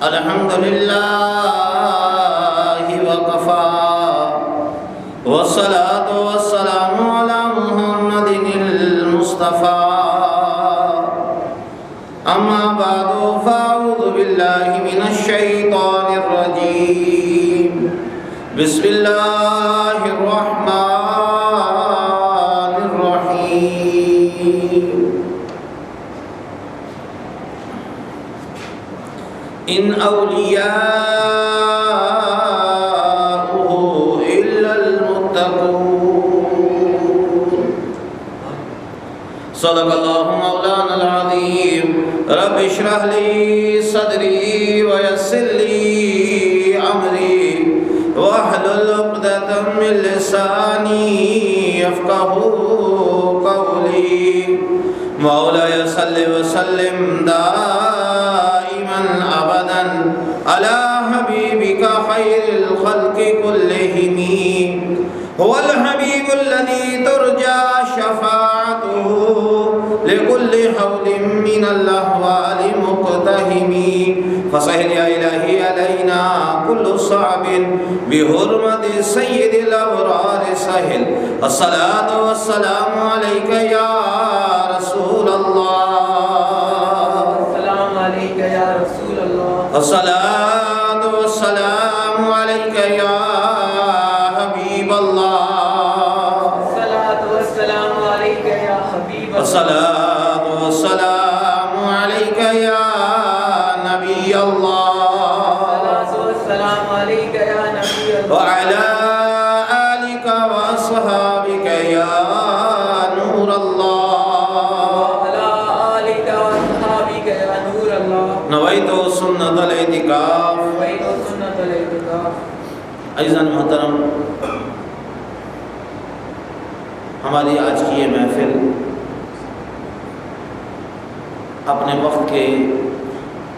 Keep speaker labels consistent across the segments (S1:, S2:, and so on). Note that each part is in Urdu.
S1: الحمد لله وكفى والصلاة والسلام على محمد المصطفى أما بعد فأعوذ بالله من الشيطان الرجيم بسم الله الرحمن الرحيم إن أولياؤه إلا المتقون صدق الله مولانا العظيم رب اشرح لي صدري ويسر لي أمري واحلل عقدة من لساني يفقهوا قولي مولاي صل وسلم دائما أبدا على حبيبك خير الخلق كلهم هو الحبيب الذي ترجى شفاعته لكل حول من الأهوال مقتهم فسهل يا إلهي علينا كل صعب بحرمة سيد الأبرار سهل الصلاة والسلام عليك يا رسول الله
S2: السلام عليك يا رسول الله
S1: الصلاة والسلام عليك يا حبيب الله
S2: الصلاة والسلام عليك يا حبيب الله
S1: الصلاة والسلام عليك يا نبي الله
S2: الصلاة والسلام عليك يا نبي الله
S1: وعلى آلك وأصحابك يا نور الله
S2: وعلى آلك وأصحابك يا نور الله
S1: نويت سنة الاعتكاف
S2: نويت سنة الاعتكاف
S1: عزیزان محترم، ہماری آج کی یہ محفل اپنے وقت کے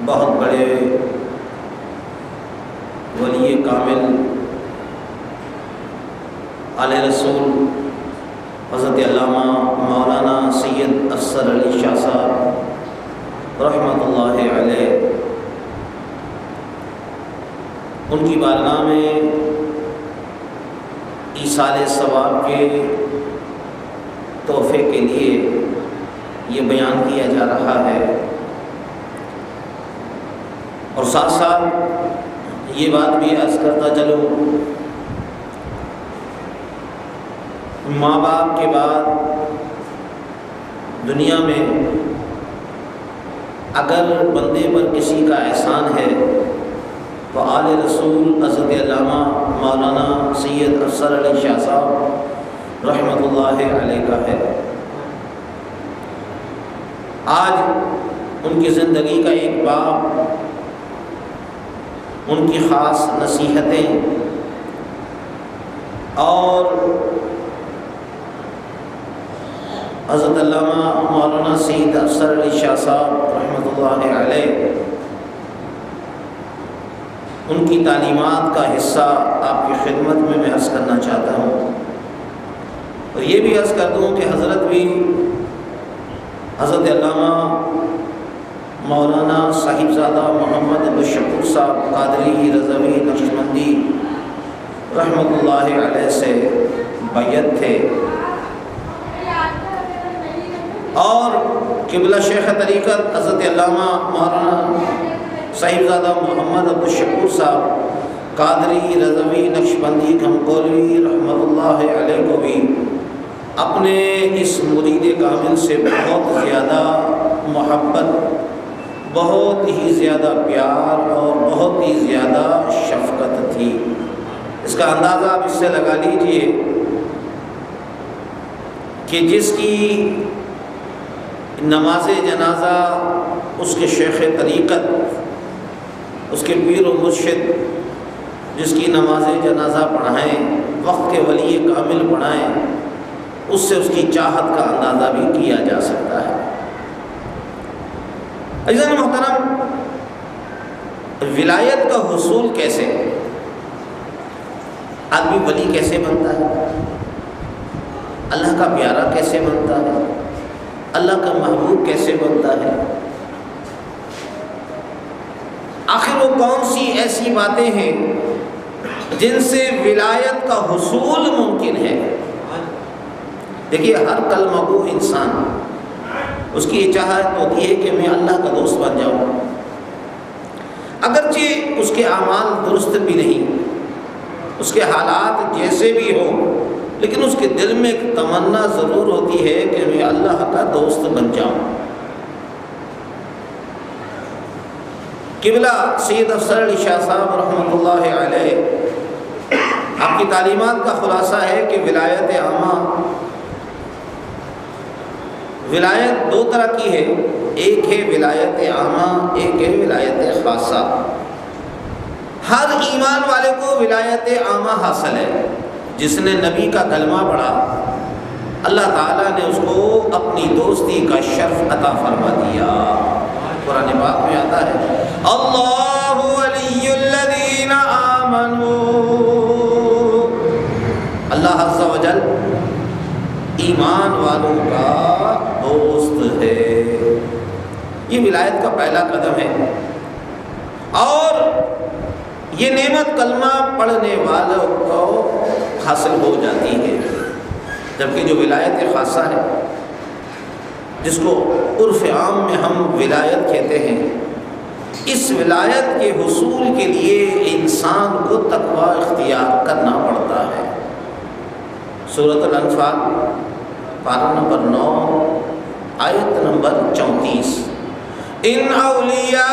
S1: بہت بڑے ولی کامل آل رسول حضرت علامہ مولانا سید افسر علی شاہ صاحب رحمۃ اللہ علیہ، ان کی بارگاہ میں ایصال ثواب کے تحفے کے لیے یہ بیان کیا جا رہا ہے، اور ساتھ ساتھ یہ بات بھی عرض کرتا چلوں، ماں باپ کے بعد دنیا میں اگر بندے پر کسی کا احسان ہے تو آل رسول حضرت علامہ مولانا سید افسر علی شاہ صاحب رحمۃ اللہ علیہ کا ہے۔ آج ان کی زندگی کا ایک باب، ان کی خاص نصیحتیں اور حضرت علامہ مولانا سید افسر علی شاہ صاحب رحمۃ اللہ علیہ ان کی تعلیمات کا حصہ آپ کی خدمت میں عرض کرنا چاہتا ہوں، اور یہ بھی عرض کر دوں کہ حضرت بھی حضرت علامہ مولانا صاحبزادہ محمد عبدالشکور صاحب قادری رضوی نقشبندی رحمۃ اللہ علیہ سے بیعت تھے، اور قبلہ شیخ طریقت حضرت علامہ مولانا صاحبزادہ محمد عبدالشکور صاحب قادری رضوی نقشبندی گھمکولوی رحمۃ اللہ علیہ کو بھی اپنے اس مرید کامل سے بہت زیادہ محبت، بہت ہی زیادہ پیار اور بہت ہی زیادہ شفقت تھی۔ اس کا اندازہ آپ اس سے لگا لیجئے کہ جس کی نماز جنازہ اس کے شیخ طریقت، اس کے پیر و مرشد جس کی نماز جنازہ پڑھائیں، وقت کے ولی کامل پڑھائیں، اس سے اس کی چاہت کا اندازہ بھی کیا جا سکتا ہے۔ عزیزان محترم، ولایت کا حصول کیسے، آدمی ولی کیسے بنتا ہے، اللہ کا پیارا کیسے بنتا ہے، اللہ کا محبوب کیسے بنتا ہے؟ آخر وہ کون سی ایسی باتیں ہیں جن سے ولایت کا حصول ممکن ہے؟ دیکھیے، ہر کلمہ گو انسان اس کی یہ چاہت ہوتی ہے کہ میں اللہ کا دوست بن جاؤں، اگرچہ اس کے اعمال درست بھی نہیں، اس کے حالات جیسے بھی ہوں، لیکن اس کے دل میں ایک تمنا ضرور ہوتی ہے کہ میں اللہ کا دوست بن جاؤں۔ قبلہ سید افضل علی شاہ صاحب رحمۃ اللہ علیہ، آپ کی تعلیمات کا خلاصہ ہے کہ ولایت عامہ، ولایت دو طرح کی ہے، ایک ہے ولایت عامہ، ایک ہے ولایت خاصہ۔ ہر ایمان والے کو ولایت عامہ حاصل ہے۔ جس نے نبی کا کلمہ پڑھا، اللہ تعالیٰ نے اس کو اپنی دوستی کا شرف عطا فرما دیا۔ قرآن پاک میں آتا ہے اللہ ولی الذین آمنوا، اللہ عز و جل ایمان والوں کا دوست ہے۔ یہ ولایت کا پہلا قدم ہے، اور یہ نعمت کلمہ پڑھنے والوں کو حاصل ہو جاتی ہے۔ جبکہ جو ولایت خاصہ ہے، جس کو عرف عام میں ہم ولایت کہتے ہیں، اس ولایت کے حصول کے لیے انسان کو تقوی اختیار کرنا پڑتا ہے۔ سورۃ الانفال پارہ نمبر 9 آیت نمبر 34، ان اولیاء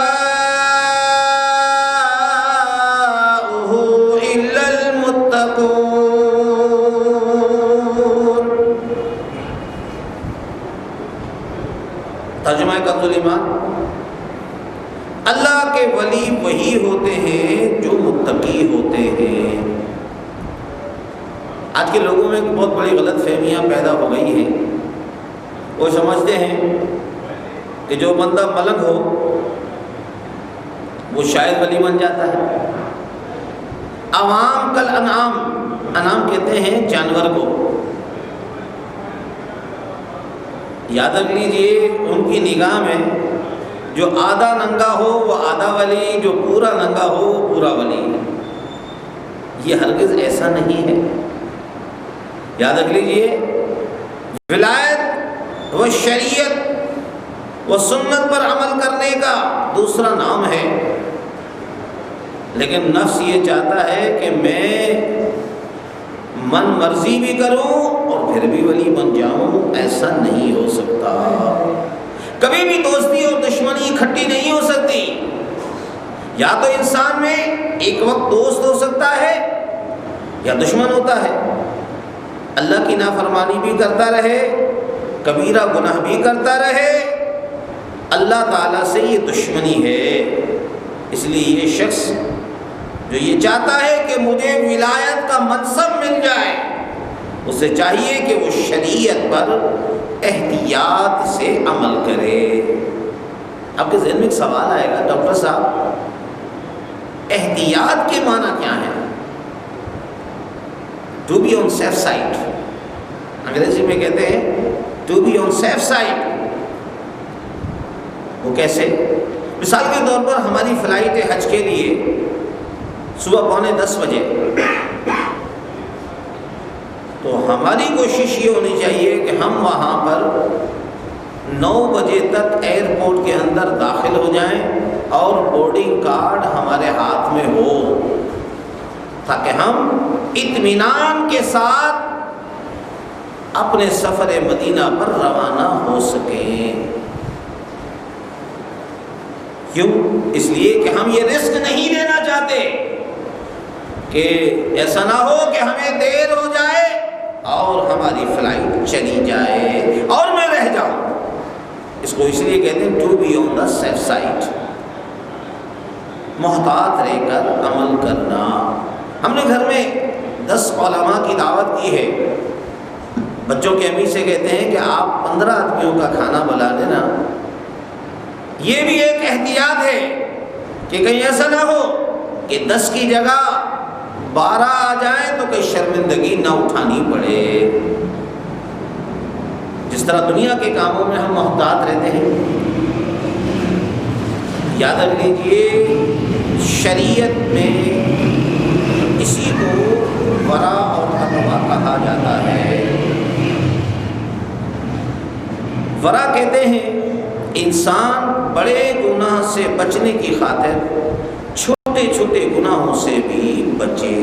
S1: ترجمہ کنز ایمان، اللہ کے ولی وہی ہوتے ہیں جو متقی ہوتے ہیں۔ آج کے لوگوں میں بہت بڑی غلط فہمیاں پیدا ہو گئی ہیں۔ وہ سمجھتے ہیں کہ جو بندہ ملنگ ہو وہ شاید ولی بن جاتا ہے۔ عوام کل انعام، انعام کہتے ہیں جانور کو۔ یاد رکھ لیجیے، ان کی نگاہ میں جو آدھا ننگا ہو وہ آدھا ولی، جو پورا ننگا ہو وہ پورا ولی۔ یہ ہرگز ایسا نہیں ہے۔ یاد رکھ لیجیے، ولایت و شریعت و سنت پر عمل کرنے کا دوسرا نام ہے، لیکن نفس یہ چاہتا ہے کہ میں من مرضی بھی کروں اور پھر بھی ولی بن جاؤں۔ ایسا نہیں ہو سکتا۔ کبھی بھی دوستی اور دشمنی اکٹھی نہیں ہو سکتی۔ یا تو انسان میں ایک وقت دوست ہو سکتا ہے یا دشمن ہوتا ہے۔ اللہ کی نافرمانی بھی کرتا رہے، کبیرہ گناہ بھی کرتا رہے، اللہ تعالیٰ سے یہ دشمنی ہے۔ اس لیے یہ شخص جو یہ چاہتا ہے کہ مجھے ولایت کا منصب مل جائے، اسے چاہیے کہ وہ شریعت پر احتیاط سے عمل کرے۔ آپ کے ذہن میں ایک سوال آئے گا، ڈاکٹر صاحب احتیاط کے معنی کیا ہے؟ To be on safe side, انگریزی میں کہتے ہیں to be on safe side. وہ کیسے؟ مثال کے طور پر ہماری فلائٹ ہے حج کے لیے صبح 9:45 بجے، تو ہماری کوشش یہ ہونی چاہیے کہ ہم وہاں پر 9 بجے تک ایئرپورٹ کے اندر داخل ہو جائیں اور بورڈنگ کارڈ ہمارے ہاتھ میں ہو، تاکہ ہم اطمینان کے ساتھ اپنے سفر مدینہ پر روانہ ہو سکیں۔ کیوں؟ اس لیے کہ ہم یہ رسک نہیں لینا چاہتے کہ ایسا نہ ہو کہ ہمیں دیر ہو جائے اور ہماری فلائٹ چلی جائے اور میں رہ جاؤں۔ اس کو اس لیے کہتے ہیں to be on the safe side, محتاط رہ کر عمل کرنا۔ ہم نے گھر میں 10 علماء کی دعوت کی ہے، بچوں کے امی سے کہتے ہیں کہ آپ 15 آدمیوں کا کھانا بنا لینا۔ یہ بھی ایک احتیاط ہے کہ کہیں ایسا نہ ہو کہ 10 کی جگہ 12 آ جائیں تو کوئی شرمندگی نہ اٹھانی پڑے۔ جس طرح دنیا کے کاموں میں ہم محتاط رہتے ہیں، یاد رکھ لیجیے شریعت میں اسی کو ورع اور تقویٰ کہا جاتا ہے۔ ورع کہتے ہیں انسان بڑے گناہ سے بچنے کی خاطر چھوٹے چھوٹے گناہوں سے بھی بچے۔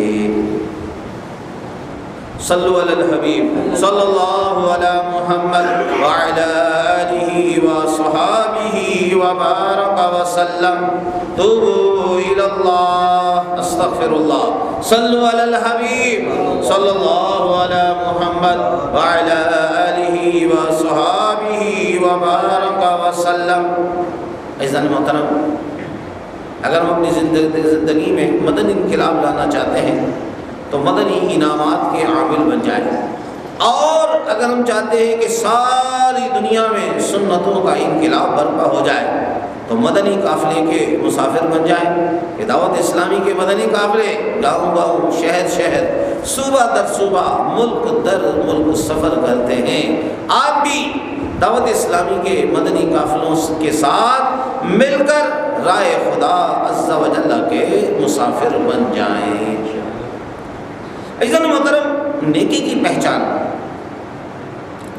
S1: صلو علی الحبیب صلی اللہ علی محمد وعلی آلہ وصحابہ وبارک وسلم۔ توبوا الی اللہ استغفر اللہ۔ صلو علی الحبیب صلی اللہ علی محمد وعلی آلہ وصحابہ وبارک وسلم۔ عزیزان محترم، اگر ہم اپنی زندگی میں مدنی انقلاب لانا چاہتے ہیں تو مدنی انعامات کے عامل بن جائیں، اور اگر ہم چاہتے ہیں کہ ساری دنیا میں سنتوں کا انقلاب برپا ہو جائے تو مدنی قافلے کے مسافر بن جائیں۔ کہ دعوت اسلامی کے مدنی قافلے گاؤں گاؤں، شہر شہر، صوبہ در صوبہ، ملک در ملک سفر کرتے ہیں۔ آپ بھی دعوت اسلامی کے مدنی قافلوں کے ساتھ مل کر رائے خدا عز و جل کے مسافر بن جائیں۔ عزیزان محترم، نیکی کی پہچان،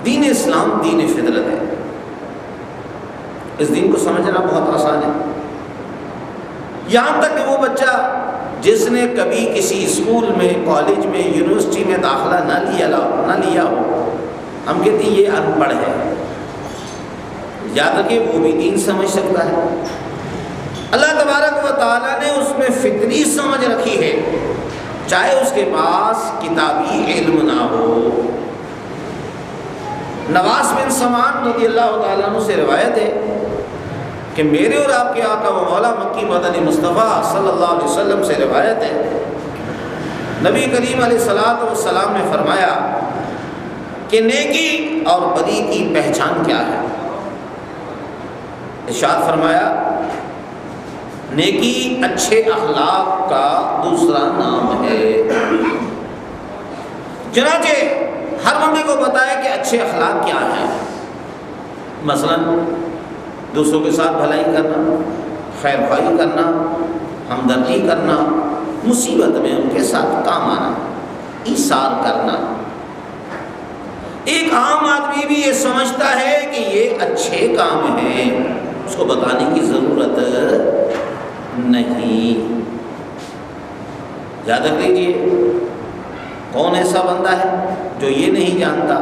S1: دین اسلام دین فطرت ہے۔ اس دین کو سمجھنا بہت آسان ہے، یہاں تک کہ وہ بچہ جس نے کبھی کسی اسکول میں، کالج میں، یونیورسٹی میں داخلہ نہ لیا ہو، ہم کہتے ہیں یہ ان پڑھ ہے، یاد رکھیں وہ بھی دین سمجھ سکتا ہے۔ اللہ تبارک و تعالیٰ نے اس میں فطری سمجھ رکھی ہے، چاہے اس کے پاس کتابی علم نہ ہو۔ نواس بن سمان رضی اللہ تعالیٰ عنہ سے روایت ہے کہ میرے اور آپ کے آقا و مولا مکی مدنی مصطفیٰ صلی اللہ علیہ وسلم سے روایت ہے، نبی کریم علیہ الصلوۃ والسلام نے فرمایا کہ نیکی اور بدی کی پہچان کیا ہے؟ ارشاد فرمایا، نیکی اچھے اخلاق کا دوسرا نام ہے۔ چنانچہ ہر بندے کو بتایا کہ اچھے اخلاق کیا ہیں، مثلا دوسروں کے ساتھ بھلائی کرنا، خیر خواہی کرنا، ہمدردی کرنا، مصیبت میں ان کے ساتھ کام آنا، ایثار کرنا۔ ایک عام آدمی بھی یہ سمجھتا ہے کہ یہ اچھے کام ہیں، اس کو بتانے کی ضرورت نہیں۔ یاد رکھ لیجیے، کون ایسا بندہ ہے جو یہ نہیں جانتا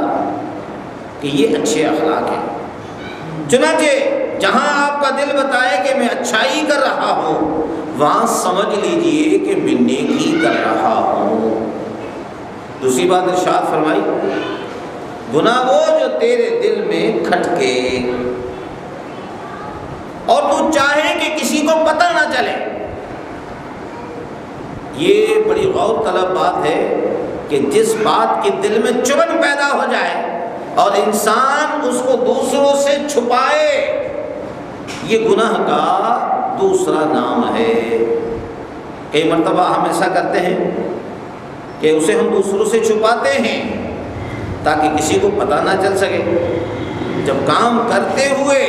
S1: کہ یہ اچھے اخلاق ہیں؟ چنانچہ جہاں آپ کا دل بتائے کہ میں اچھائی کر رہا ہوں، وہاں سمجھ لیجئے کہ میں نیکی کر رہا ہوں۔ دوسری بات ارشاد فرمائی، گناہ وہ جو تیرے دل میں کھٹکے اور تو چاہے کہ کسی کو پتہ نہ چلے۔ یہ بڑی غور طلب بات ہے کہ جس بات کے دل میں چبن پیدا ہو جائے اور انسان اس کو دوسروں سے چھپائے، یہ گناہ کا دوسرا نام ہے۔ کئی مرتبہ ہم ایسا کرتے ہیں کہ اسے ہم دوسروں سے چھپاتے ہیں تاکہ کسی کو پتہ نہ چل سکے۔ جب کام کرتے ہوئے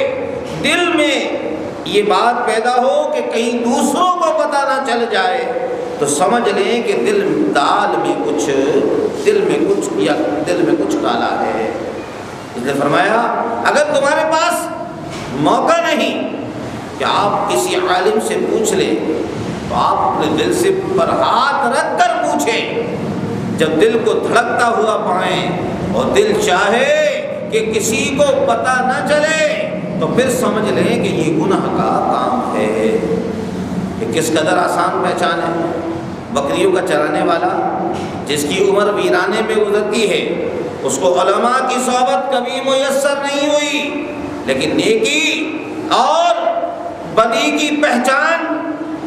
S1: دل میں یہ بات پیدا ہو کہ کہیں دوسروں کو پتہ نہ چل جائے تو سمجھ لیں کہ دل میں کچھ کالا ہے۔ اس نے فرمایا، اگر تمہارے پاس موقع نہیں کہ آپ کسی عالم سے پوچھ لیں تو آپ اپنے دل سے پر ہاتھ رکھ کر پوچھیں۔ جب دل کو دھڑکتا ہوا پائیں اور دل چاہے کہ کسی کو پتہ نہ چلے تو پھر سمجھ لیں کہ یہ گناہ کا کام ہے۔ کہ کس قدر آسان پہچان ہے۔ بکریوں کا چرانے والا جس کی عمر ویرانے میں گزرتی ہے، اس کو علماء کی صحبت کبھی میسر نہیں ہوئی، لیکن نیکی اور بدی کی پہچان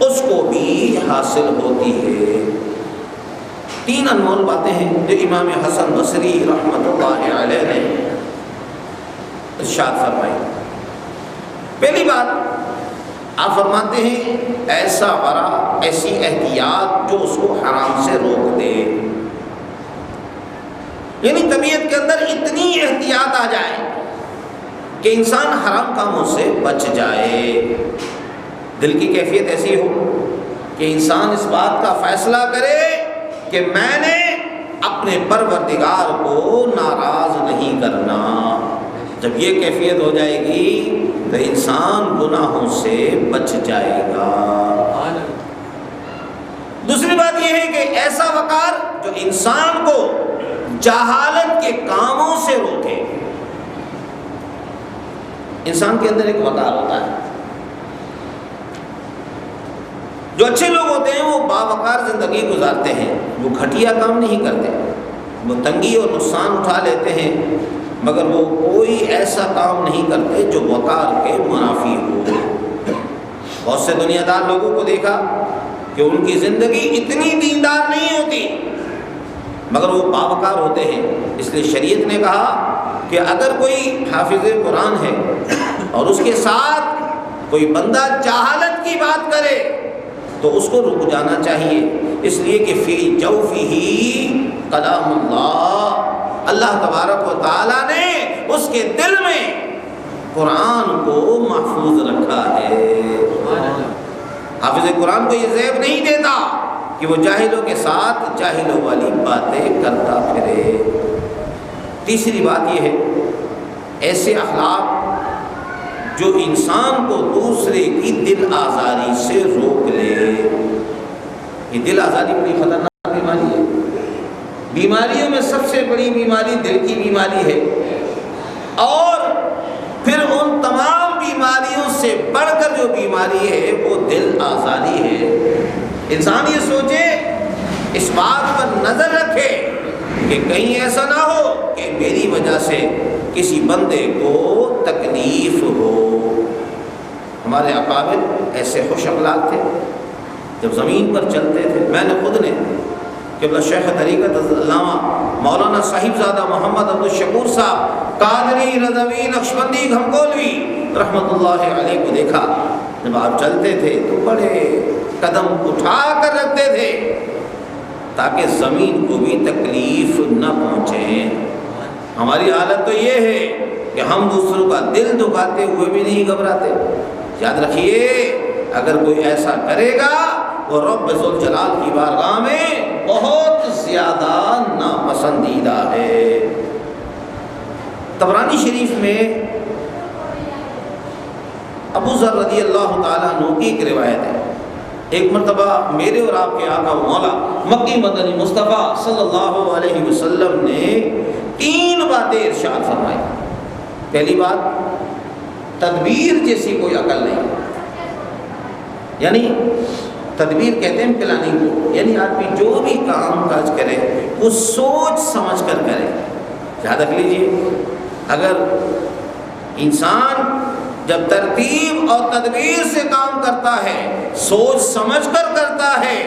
S1: اس کو بھی حاصل ہوتی ہے۔ تین انمول باتیں ہیں جو امام حسن بصری رحمۃ اللہ علیہ نے ارشاد فرمائی۔ پہلی بات آپ فرماتے ہیں، ایسا ورع، ایسی احتیاط جو اس کو حرام سے روک دے، یعنی طبیعت کے اندر اتنی احتیاط آ جائے کہ انسان حرام کاموں سے بچ جائے۔ دل کی کیفیت ایسی ہو کہ انسان اس بات کا فیصلہ کرے کہ میں نے اپنے پروردگار کو ناراض نہیں کرنا۔ جب یہ کیفیت ہو جائے گی تو انسان گناہوں سے بچ جائے گا۔ دوسری بات یہ ہے کہ ایسا وقار جو انسان کو جہالت کے کاموں سے روکے۔ انسان کے اندر ایک وقار ہوتا ہے، جو اچھے لوگ ہوتے ہیں وہ باوقار زندگی گزارتے ہیں، وہ گھٹیا کام نہیں کرتے، وہ تنگی اور نقصان اٹھا لیتے ہیں، مگر وہ کوئی ایسا کام نہیں کرتے جو وقار کے منافی ہو۔ بہت سے دنیا دار لوگوں کو دیکھا کہ ان کی زندگی اتنی دیندار نہیں ہوتی مگر وہ باوقار ہوتے ہیں۔ اس لیے شریعت نے کہا کہ اگر کوئی حافظ قرآن ہے اور اس کے ساتھ کوئی بندہ جہالت کی بات کرے تو اس کو رک جانا چاہیے، اس لیے کہ فی جوفہ کلام اللہ، اللہ تبارک و تعالیٰ نے اس کے دل میں قرآن کو محفوظ رکھا ہے۔ حافظ قرآن کو یہ زیب نہیں دیتا کہ وہ جاہلوں کے ساتھ جاہلوں والی باتیں کرتا پھرے۔ تیسری بات یہ ہے ایسے اخلاق جو انسان کو دوسرے کی دل آزاری سے روک لے۔ یہ دل آزاری بڑی خطرناک بیماری ہے، بیماریوں میں سب سے بڑی بیماری دل کی بیماری ہے، اور پھر ان تمام بیماریوں سے بڑھ کر جو بیماری ہے وہ دل آزاری ہے۔ انسان یہ سوچے، اس بات پر نظر رکھے کہ کہیں ایسا نہ ہو کہ میری وجہ سے کسی بندے کو تکلیف ہو۔ ہمارے اکابر ایسے خوش اخلاق تھے، جب زمین پر چلتے تھے، میں نے خود نے قبلہ شیخ طریقت علامہ مولانا صاحبزادہ محمد عبدالشکور صاحب قادری رضوی نقشبندی گھمکولوی رحمۃ اللہ علیہ کو دیکھا، جب آپ چلتے تھے تو بڑے قدم اٹھا کر رکھتے تھے تاکہ زمین کو بھی تکلیف نہ پہنچے۔ ہماری حالت تو یہ ہے کہ ہم دوسروں کا دل دکھاتے ہوئے بھی نہیں گھبراتے۔ یاد رکھیے اگر کوئی ایسا کرے گا وہ رب ذوالجلال کی بارگاہ میں بہت زیادہ ناپسندیدہ ہے۔ طبرانی شریف میں ابو ذر رضی اللہ تعالیٰ عنہ کی ایک روایت ہے، ایک مرتبہ میرے اور آپ کے آقا و مولا مکی مدنی مصطفیٰ صلی اللہ علیہ وسلم نے 3 باتیں ارشاد فرمائی۔ پہلی بات، تدبیر جیسی کوئی عقل نہیں، یعنی تدبیر کہتے ہیں پلاننگ کو، یعنی آدمی جو بھی کام کاج کرے وہ سوچ سمجھ کر کرے۔ یاد رکھ لیجیے، اگر انسان جب ترتیب اور تدبیر سے کام کرتا ہے، سوچ سمجھ کر کرتا ہے،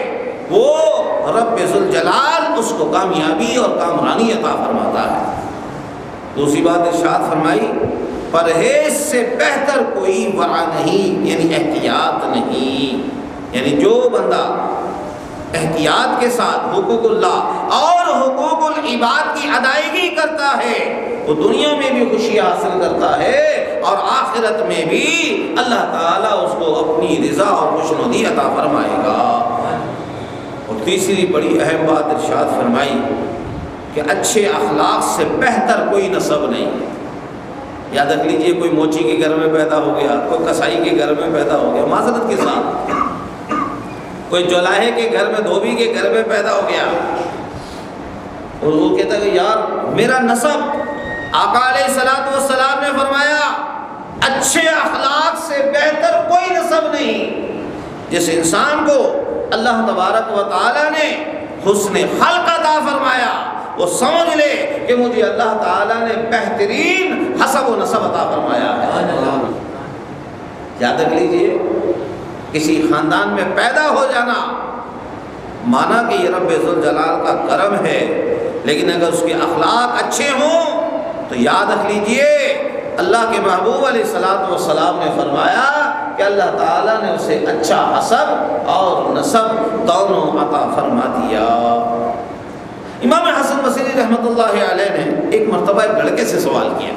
S1: وہ رب ذوالجلال اس کو کامیابی اور کامرانی عطا فرماتا ہے۔ دوسری بات ارشاد فرمائی، پرہیز سے بہتر کوئی ورع نہیں، یعنی احتیاط نہیں، یعنی جو بندہ احتیاط کے ساتھ حقوق اللہ اور حقوق العباد کی ادائیگی کرتا ہے وہ دنیا میں بھی خوشی حاصل کرتا ہے اور آخرت میں بھی اللہ تعالیٰ اس کو اپنی رضا اور خوشنودی عطا فرمائے گا۔ اور تیسری بڑی اہم بات ارشاد فرمائی کہ اچھے اخلاق سے بہتر کوئی نسب نہیں۔ یاد رکھ لیجئے، کوئی موچی کے گھر میں پیدا ہو گیا، کوئی کسائی کے گھر میں پیدا ہو گیا، معذرت کے ساتھ کوئی جولاہے کے گھر میں، دھوبی کے گھر میں پیدا ہو گیا، اور وہ کہتا ہے کہ یار میرا نسب، آقا علیہ الصلوۃ والسلام نے فرمایا اچھے اخلاق سے بہتر کوئی نسب نہیں۔ جس انسان کو اللہ تبارک و تعالیٰ نے حسن خلق عطا فرمایا وہ سمجھ لے کہ مجھے اللہ تعالیٰ نے بہترین حسب و نسب عطا فرمایا ہے۔ یاد رکھ لیجئے، کسی خاندان میں پیدا ہو جانا مانا کہ یہ رب ذوالجلال کا کرم ہے، لیکن اگر اس کے اخلاق اچھے ہوں تو یاد رکھ لیجئے اللہ کے محبوب علیہ الصلوۃ والسلام نے فرمایا کہ اللہ تعالیٰ نے اسے اچھا حسب اور نسب دونوں عطا فرما دیا۔ امام حسن بصری رحمۃ اللہ علیہ نے ایک مرتبہ ایک لڑکے سے سوال کیا،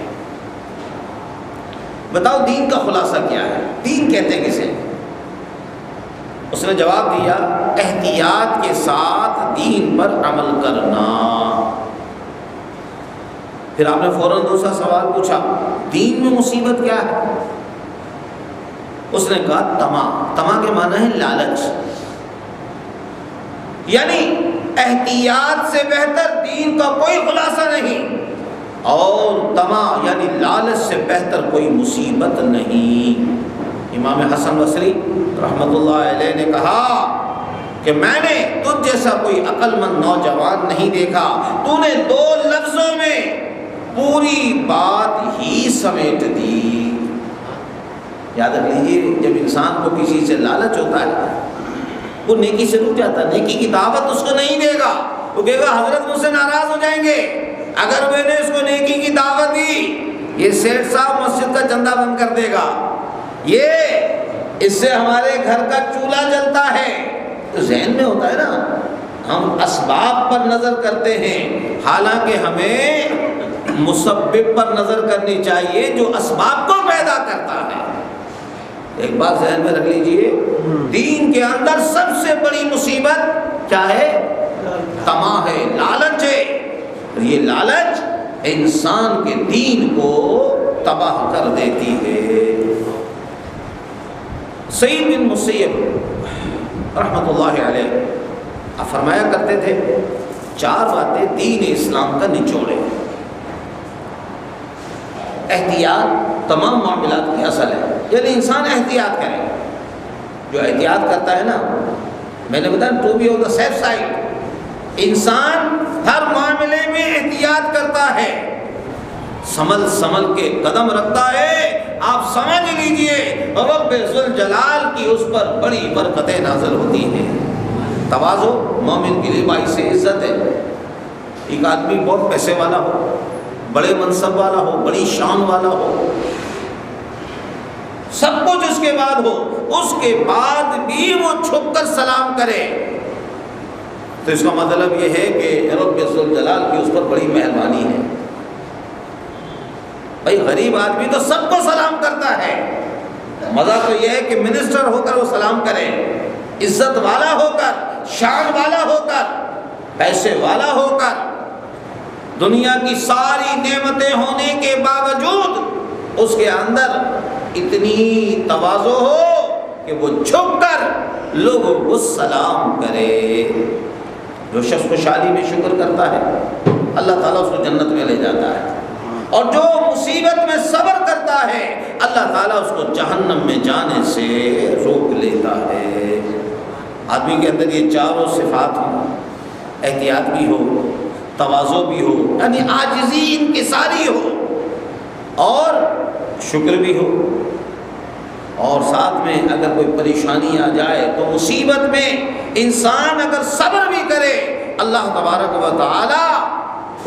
S1: بتاؤ دین کا خلاصہ کیا ہے، دین کہتے کسے؟ اس نے جواب دیا احتیاط کے ساتھ دین پر عمل کرنا۔ پھر آپ نے فوراً دوسرا سوال پوچھا دین میں مصیبت کیا ہے؟ اس نے کہا طمع کے معنی ہے لالچ، یعنی احتیاط سے بہتر دین کا کوئی خلاصہ نہیں، اور طمع یعنی لالچ سے بہتر کوئی مصیبت نہیں۔ امام حسن بصری رحمۃ اللہ علیہ نے کہا کہ میں نے تجھ جیسا کوئی عقل مند نوجوان نہیں دیکھا، تو نے 2 لفظوں میں پوری بات ہی سمیٹ دی۔ یاد رکھ لیجیے جب انسان کو کسی سے لالچ ہوتا ہے وہ نیکی سے رک جاتا ہے، نیکی کی دعوت اس کو نہیں دے گا، وہ کہے گا حضرت مجھ سے ناراض ہو جائیں گے اگر میں نے اس کو نیکی کی دعوت دی، یہ سیٹھ صاحب مسجد کا چندہ بند کر دے گا، یہ اس سے ہمارے گھر کا چولہا جلتا ہے۔ تو ذہن میں ہوتا ہے نا، ہم اسباب پر نظر کرتے ہیں، حالانکہ ہمیں مسبب پر نظر کرنی چاہیے جو اسباب کو پیدا کرتا ہے۔ ایک بات ذہن میں رکھ لیجئے، دین کے اندر سب سے بڑی مصیبت کیا ہے؟ طمع ہے، لالچ ہے، اور یہ لالچ انسان کے دین کو تباہ کر دیتی ہے۔ سعید بن مسیب رحمۃ اللہ علیہ فرمایا کرتے تھے 4 باتیں دین اسلام کا نچوڑ ہے۔ احتیاط تمام معاملات کی اصل ہے، یعنی انسان احتیاط کرے۔ جو احتیاط کرتا ہے نا، میں نے بتایا to be on the safe side, انسان ہر معاملے میں احتیاط کرتا ہے، سنبھل کے قدم رکھتا ہے۔ آپ سمجھ لیجئے رب ذوالجلال کی اس پر بڑی برکتیں نازل ہوتی ہیں۔ تواضع مومن کے لیے باعث عزت ہے۔ ایک آدمی بہت پیسے والا ہو، بڑے منصب والا ہو، بڑی شان والا ہو، سب کچھ اس کے بعد ہو، اس کے بعد بھی وہ چھپ کر سلام کرے، تو اس کا مطلب یہ ہے کہ رب ذوالجلال کی اس پر بڑی مہربانی ہے۔ بھائی غریب آدمی تو سب کو سلام کرتا ہے، مزہ تو یہ ہے کہ منسٹر ہو کر وہ سلام کرے، عزت والا ہو کر، شان والا ہو کر، پیسے والا ہو کر، دنیا کی ساری نعمتیں ہونے کے باوجود اس کے اندر اتنی تواضع ہو کہ وہ جھک کر لوگوں کو سلام کرے۔ جو شخص خوشحالی میں شکر کرتا ہے اللہ تعالیٰ اس کو جنت میں لے جاتا ہے، اور جو مصیبت میں صبر کرتا ہے اللہ تعالیٰ اس کو جہنم میں جانے سے روک لیتا ہے۔ آدمی کے اندر یہ چاروں صفات ہوں، احتیاط بھی ہو، تواضع بھی ہو یعنی عاجزی انکساری ہو، اور شکر بھی ہو، اور ساتھ میں اگر کوئی پریشانی آ جائے تو مصیبت میں انسان اگر صبر بھی کرے اللہ تبارک و تعالی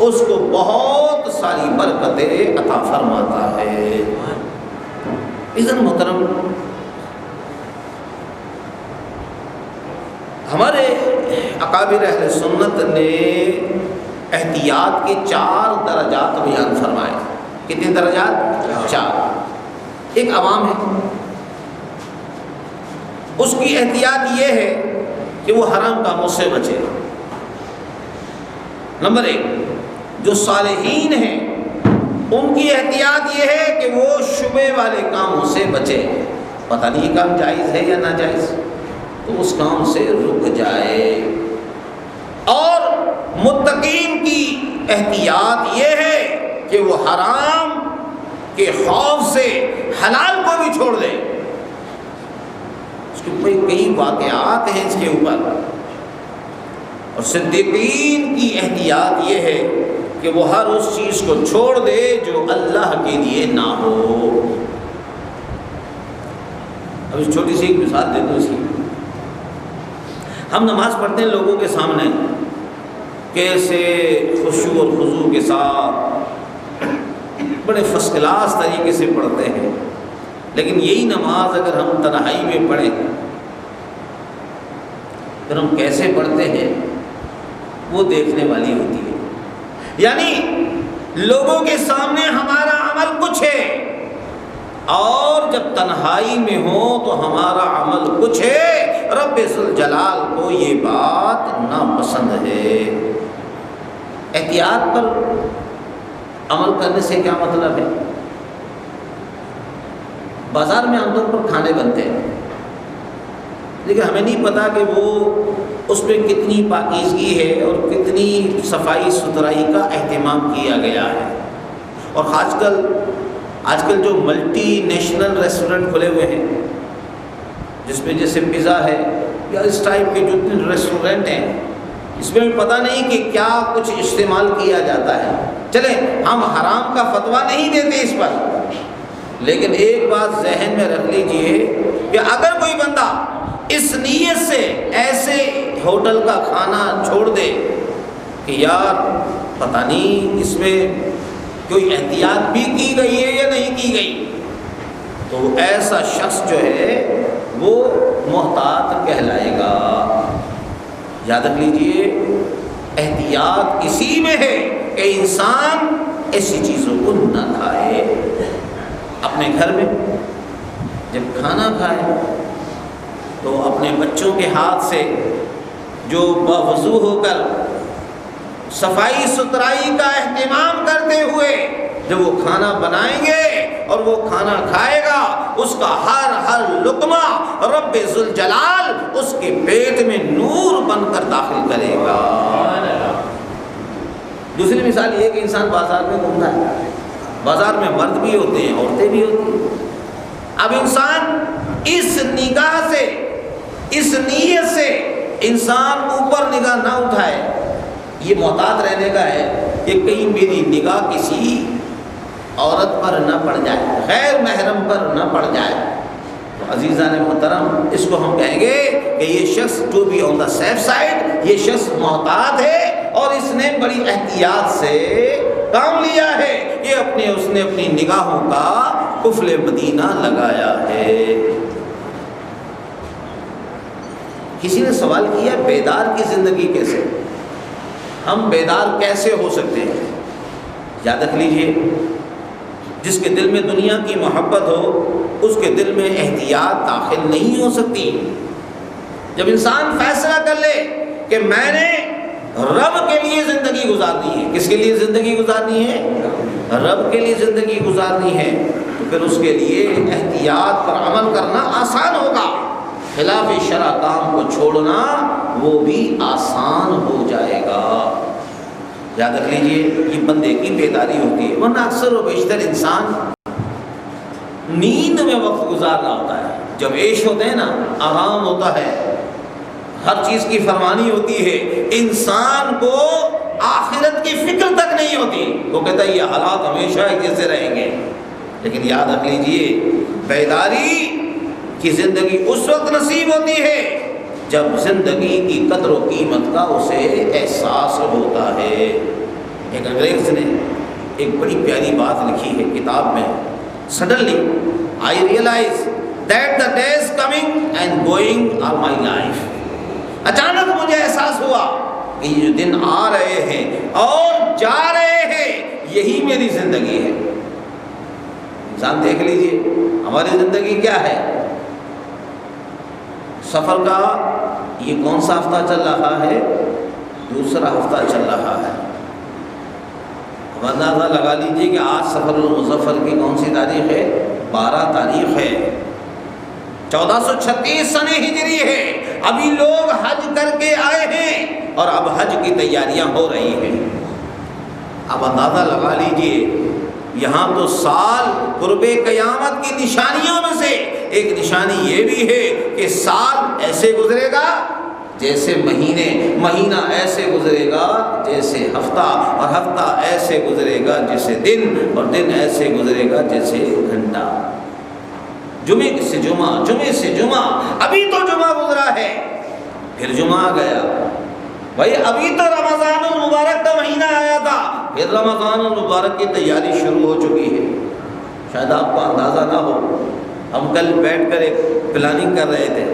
S1: اس کو بہت ساری برکتیں عطا فرماتا ہے۔ اذن محترم، ہمارے اکابر اہل سنت نے احتیاط کے 4 درجات بیان فرمائے۔ کتنے درجات؟ 4۔ ایک عوام ہے، اس کی احتیاط یہ ہے کہ وہ حرام کاموں سے بچے۔ نمبر 1، جو صالحین ہیں ان کی احتیاط یہ ہے کہ وہ شبہ والے کاموں سے بچے، پتہ نہیں یہ کام جائز ہے یا ناجائز، تو اس کام سے رک جائے۔ اور متقین کی احتیاط یہ ہے کہ وہ حرام کے خوف سے حلال کو بھی چھوڑ دے۔ اس کے کئی واقعات ہیں اس کے اوپر۔ اور صدیقین کی احتیاط یہ ہے کہ وہ ہر اس چیز کو چھوڑ دے جو اللہ کے لیے نہ ہو۔ اب اس چھوٹی سی ایک مثال دے دوں اس کی۔ ہم نماز پڑھتے ہیں لوگوں کے سامنے کیسے خشوع اور خضوع کے ساتھ بڑے فرسٹ کلاس طریقے سے پڑھتے ہیں، لیکن یہی نماز اگر ہم تنہائی میں پڑھیں پھر ہم کیسے پڑھتے ہیں وہ دیکھنے والی ہوتی ہے۔ یعنی لوگوں کے سامنے ہمارا عمل کچھ ہے، اور جب تنہائی میں ہو تو ہمارا عمل کچھ ہے، رب ذوالجلال کو یہ بات ناپسند ہے۔ احتیاط پر عمل کرنے سے کیا مطلب ہے؟ بازار میں عام طور پر کھانے بنتے ہیں، لیکن ہمیں نہیں پتا کہ وہ اس میں کتنی پاکیزگی ہے اور کتنی صفائی ستھرائی کا اہتمام کیا گیا ہے۔ اور آج کل جو ملٹی نیشنل ریسٹورنٹ کھلے ہوئے ہیں، جس میں جیسے پیزا ہے یا اس ٹائپ کے جو ریسٹورنٹ ہیں، اس میں بھی پتہ نہیں کہ کیا کچھ استعمال کیا جاتا ہے۔ چلیں ہم حرام کا فتویٰ نہیں دیتے اس پر، لیکن ایک بات ذہن میں رکھ لیجئے کہ اگر کوئی بندہ اس نیت سے ایسے ہوٹل کا کھانا چھوڑ دے کہ یار پتہ نہیں اس میں کوئی احتیاط بھی کی گئی ہے یا نہیں کی گئی، تو ایسا شخص جو ہے وہ محتاط کہلائے گا۔ یاد رکھ لیجئے احتیاط اسی میں ہے کہ انسان ایسی چیزوں کو نہ کھائے۔ اپنے گھر میں جب کھانا کھائے تو اپنے بچوں کے ہاتھ سے جو باوضو ہو کر صفائی ستھرائی کا اہتمام کرتے ہوئے جب وہ کھانا بنائیں گے اور وہ کھانا کھائے گا، اس کا ہر لقمہ رب ذوالجلال اس کے پیٹ میں نور بن کر داخل کرے گا۔ دوسری مثال یہ کہ انسان بازار میں گھومتا ہے، بازار میں مرد بھی ہوتے ہیں، عورتیں بھی ہوتی ہیں۔ اب انسان اس نگاہ سے، اس نیت سے انسان اوپر نگاہ نہ اٹھائے، یہ محتاط رہنے کا ہے کہ کہیں میری نگاہ کسی عورت پر نہ پڑ جائے، غیر محرم پر نہ پڑ جائے۔ تو عزیزان محترم، اس کو ہم کہیں گے کہ یہ شخص to be on the safe side, یہ شخص محتاط ہے اور اس نے بڑی احتیاط سے کام لیا ہے کہ اس نے اپنی نگاہوں کا قفل مدینہ لگایا ہے۔ کسی نے سوال کیا بیدار کی زندگی کیسے؟ ہم بیدار کیسے ہو سکتے ہیں؟ یاد رکھ لیجئے جس کے دل میں دنیا کی محبت ہو اس کے دل میں احتیاط داخل نہیں ہو سکتی۔ جب انسان فیصلہ کر لے کہ میں نے رب کے لیے زندگی گزارنی ہے، کس کے لیے زندگی گزارنی ہے؟ رب کے لیے زندگی گزارنی ہے، تو پھر اس کے لیے احتیاط پر عمل کرنا آسان ہوگا، خلاف شرع کام کو چھوڑنا وہ بھی آسان ہو جائے گا۔ یاد رکھ لیجئے یہ بندے کی بیداری ہوتی ہے، ورنہ اکثر و بیشتر انسان نیند میں وقت گزارنا ہوتا ہے۔ جب عیش ہوتے ہیں نا، آرام ہوتا ہے، ہر چیز کی فرمانی ہوتی ہے، انسان کو آخرت کی فکر تک نہیں ہوتی، وہ کہتا ہے یہ حالات ہمیشہ ایک جیسے رہیں گے۔ لیکن یاد رکھ لیجئے بیداری کی زندگی اس وقت نصیب ہوتی ہے جب زندگی کی قدر و قیمت کا اسے احساس ہوتا ہے۔ ایک انگریز نے ایک بڑی پیاری بات لکھی ہے کتاب میں، suddenly I realize that the days coming and going are my life۔ اچانک مجھے احساس ہوا کہ یہ جو دن آ رہے ہیں اور جا رہے ہیں یہی میری زندگی ہے۔ انسان دیکھ لیجئے ہماری زندگی کیا ہے، سفر کا یہ کون سا ہفتہ چل رہا ہے؟ دوسرا ہفتہ چل رہا ہے۔ اب اندازہ لگا لیجئے کہ آج سفر المظفر کی کون سی تاریخ ہے؟ 12 تاریخ ہے، 1436 سنہ ہجری ہے۔ ابھی لوگ حج کر کے آئے ہیں اور اب حج کی تیاریاں ہو رہی ہیں۔ اب اندازہ لگا لیجئے یہاں تو سال قرب قیامت کی نشانیوں میں سے ایک نشانی یہ بھی ہے کہ سال ایسے گزرے گا جیسے مہینہ ایسے گزرے گا جیسے ہفتہ، اور ہفتہ ایسے گزرے گا جیسے دن، اور دن ایسے گزرے گا جیسے گھنٹہ۔ جمعے سے جمعہ، ابھی تو جمعہ گزرا ہے، پھر جمعہ آ گیا، بھائی ابھی تو رمضان المبارک کا مہینہ آیا تھا، پھر رمضان المبارک کی تیاری شروع ہو چکی ہے۔ شاید آپ کو اندازہ نہ ہو، ہم کل بیٹھ کر ایک پلاننگ کر رہے تھے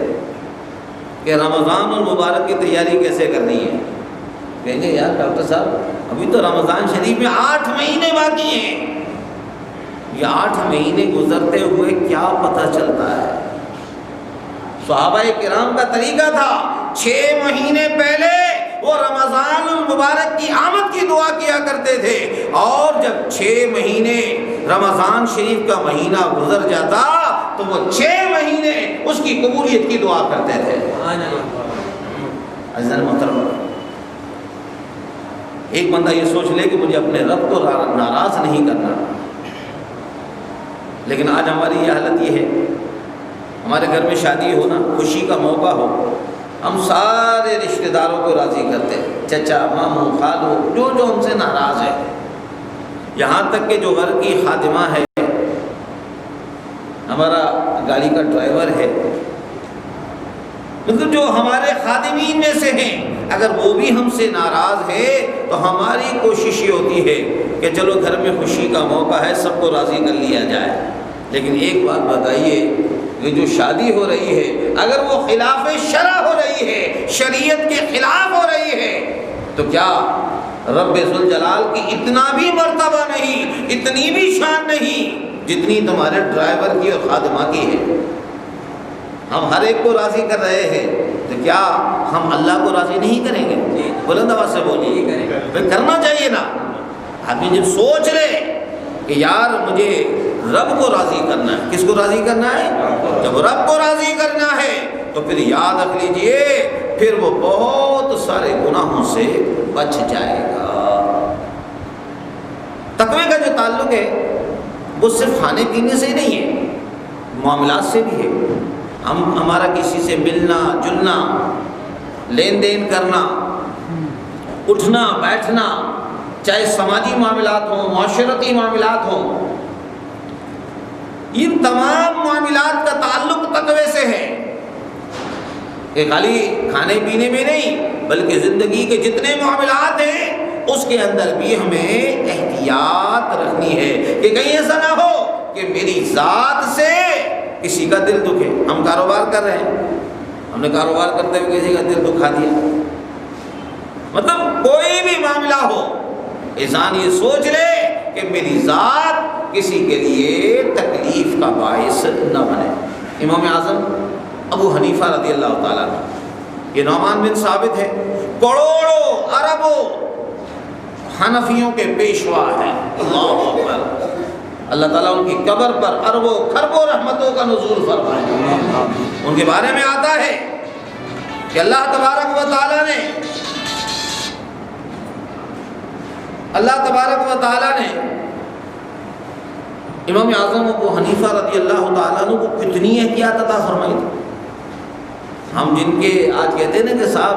S1: کہ رمضان المبارک کی تیاری کیسے کرنی ہے۔ کہیں گے یار ڈاکٹر صاحب ابھی تو رمضان شریف میں 8 مہینے باقی ہیں، یہ 8 مہینے گزرتے ہوئے کیا پتہ چلتا ہے؟ صحابہ کرام کا طریقہ تھا 6 مہینے پہلے وہ رمضان المبارک کی آمد کی دعا کیا کرتے تھے، اور جب 6 مہینے رمضان شریف کا مہینہ گزر جاتا تو وہ 6 مہینے اس کی قبولیت کی دعا کرتے تھے۔ عزیزان محترم، ایک بندہ یہ سوچ لے کہ مجھے اپنے رب کو ناراض نہیں کرنا، لیکن آج ہماری یہ حالت یہ ہے، ہمارے گھر میں شادی ہو نا، خوشی کا موقع ہو، ہم سارے رشتہ داروں کو راضی کرتے ہیں، چچا، ماموں، خالو، جو ہم سے ناراض ہے، یہاں تک کہ جو گھر کی خادمہ ہے، ہمارا گاڑی کا ڈرائیور ہے، مطلب جو ہمارے خادمین میں سے ہیں، اگر وہ بھی ہم سے ناراض ہے تو ہماری کوشش یہ ہوتی ہے کہ چلو گھر میں خوشی کا موقع ہے، سب کو راضی کر لیا جائے۔ لیکن ایک بات بتائیے، یہ جو شادی ہو رہی ہے اگر وہ خلاف شرع ہو رہی ہے، شریعت کے خلاف ہو رہی ہے، تو کیا رب ذوالجلال کی اتنا بھی مرتبہ نہیں، اتنی بھی شان نہیں جتنی تمہارے ڈرائیور کی اور خادمہ کی ہے؟ ہم ہر ایک کو راضی کر رہے ہیں، تو کیا ہم اللہ کو راضی نہیں کریں گے؟ بلند آواز سے بولیے، پھر کرنا چاہیے نا۔ آدمی جب سوچ لے کہ یار مجھے رب کو راضی کرنا ہے، کس کو راضی کرنا ہے؟ جب رب کو راضی کرنا ہے تو پھر یاد رکھ لیجئے، پھر وہ بہت سارے گناہوں سے بچ جائے گا۔ تقوی کا جو تعلق ہے وہ صرف کھانے پینے سے ہی نہیں ہے، معاملات سے بھی ہے۔ ہمارا کسی سے ملنا جلنا، لین دین کرنا، اٹھنا بیٹھنا، چاہے سماجی معاملات ہوں، معاشرتی معاملات ہوں، ان تمام معاملات کا تعلق تقوی سے ہے، کہ خالی کھانے پینے میں نہیں بلکہ زندگی کے جتنے معاملات ہیں اس کے اندر بھی ہمیں احتیاط رکھنی ہے، کہ کہیں ایسا نہ ہو کہ میری ذات سے کسی کا دل دکھے۔ ہم کاروبار کر رہے ہیں، ہم نے کاروبار کرتے ہوئے کسی کا دل دکھا دیا، مطلب کوئی بھی معاملہ ہو، انسان یہ سوچ لے کہ میری ذات کسی کے لیے تکلیف کا باعث نہ بنے۔ امام اعظم ابو حنیفہ رضی اللہ تعالیٰ عنہ، یہ نعمان بن ثابت ہے، کروڑوں اربوں حنفیوں کے پیشوا ہیں، اللہ اکبر، اللہ تعالیٰ ان کی قبر پر اربوں خربوں رحمتوں کا نزول فرمائے۔ ان کے بارے میں آتا ہے کہ اللہ تبارک و تعالیٰ نے امام اعظم ابو حنیفہ رضی اللہ تعالیٰ عنہ کو کتنی احتیاط عطا فرمائی تھی۔ ہم جن کے آج کہتے ہیں نا کہ صاحب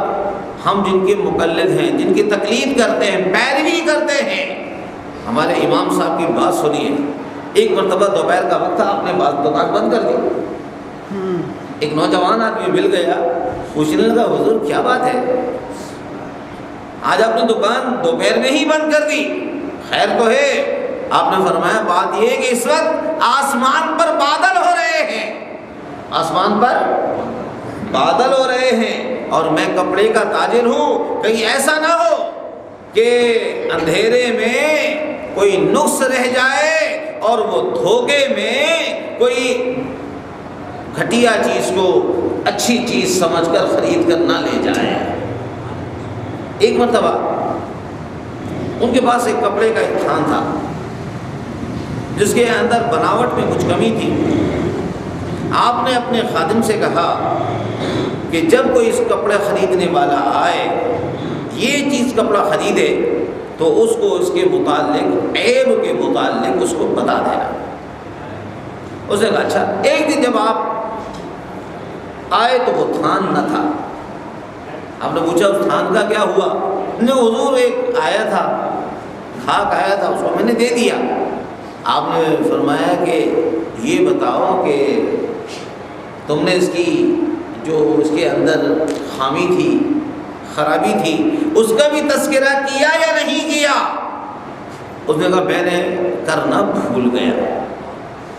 S1: ہم جن کے مقلد ہیں، جن کی تقلید کرتے ہیں، پیروی کرتے ہیں، ہمارے امام صاحب کی بات سنیے۔ ایک مرتبہ دوپہر کا وقت تھا، آپ نے دکان بند کر دی، ایک نوجوان آدمی مل گیا، پوچھنے لگا حضور کیا بات ہے، آج آپ نے دکان دوپہر میں ہی بند کر دی، خیر تو ہے؟ آپ نے فرمایا بات یہ کہ اس وقت آسمان پر بادل ہو رہے ہیں، آسمان پر بادل ہو رہے ہیں، اور میں کپڑے کا تاجر ہوں، کہیں ایسا نہ ہو کہ اندھیرے میں کوئی نقص رہ جائے اور وہ دھوکے میں کوئی گھٹیا چیز کو اچھی چیز سمجھ کر خرید کر نہ لے جائے۔ ایک مرتبہ ان کے پاس ایک کپڑے کا ایک تھان تھا جس کے اندر بناوٹ میں کچھ کمی تھی۔ آپ نے اپنے خادم سے کہا کہ جب کوئی اس کپڑے خریدنے والا آئے، یہ چیز کپڑا خریدے تو اس کو اس کے متعلق، عیب کے متعلق اس کو بتا دینا۔ اس نے کہا اچھا۔ ایک دن جب آپ آئے تو وہ تھان نہ تھا۔ آپ نے پوچھا اس تھان کا کیا ہوا؟ نے حضور ایک آیا تھا، خاک آیا تھا، اس کو میں نے دے دیا۔ آپ نے فرمایا کہ یہ بتاؤ کہ تم نے اس کی جو اس کے اندر خامی تھی، خرابی تھی، اس کا بھی تذکرہ کیا یا نہیں کیا؟ اس نے کہا میں نے کرنا بھول گیا۔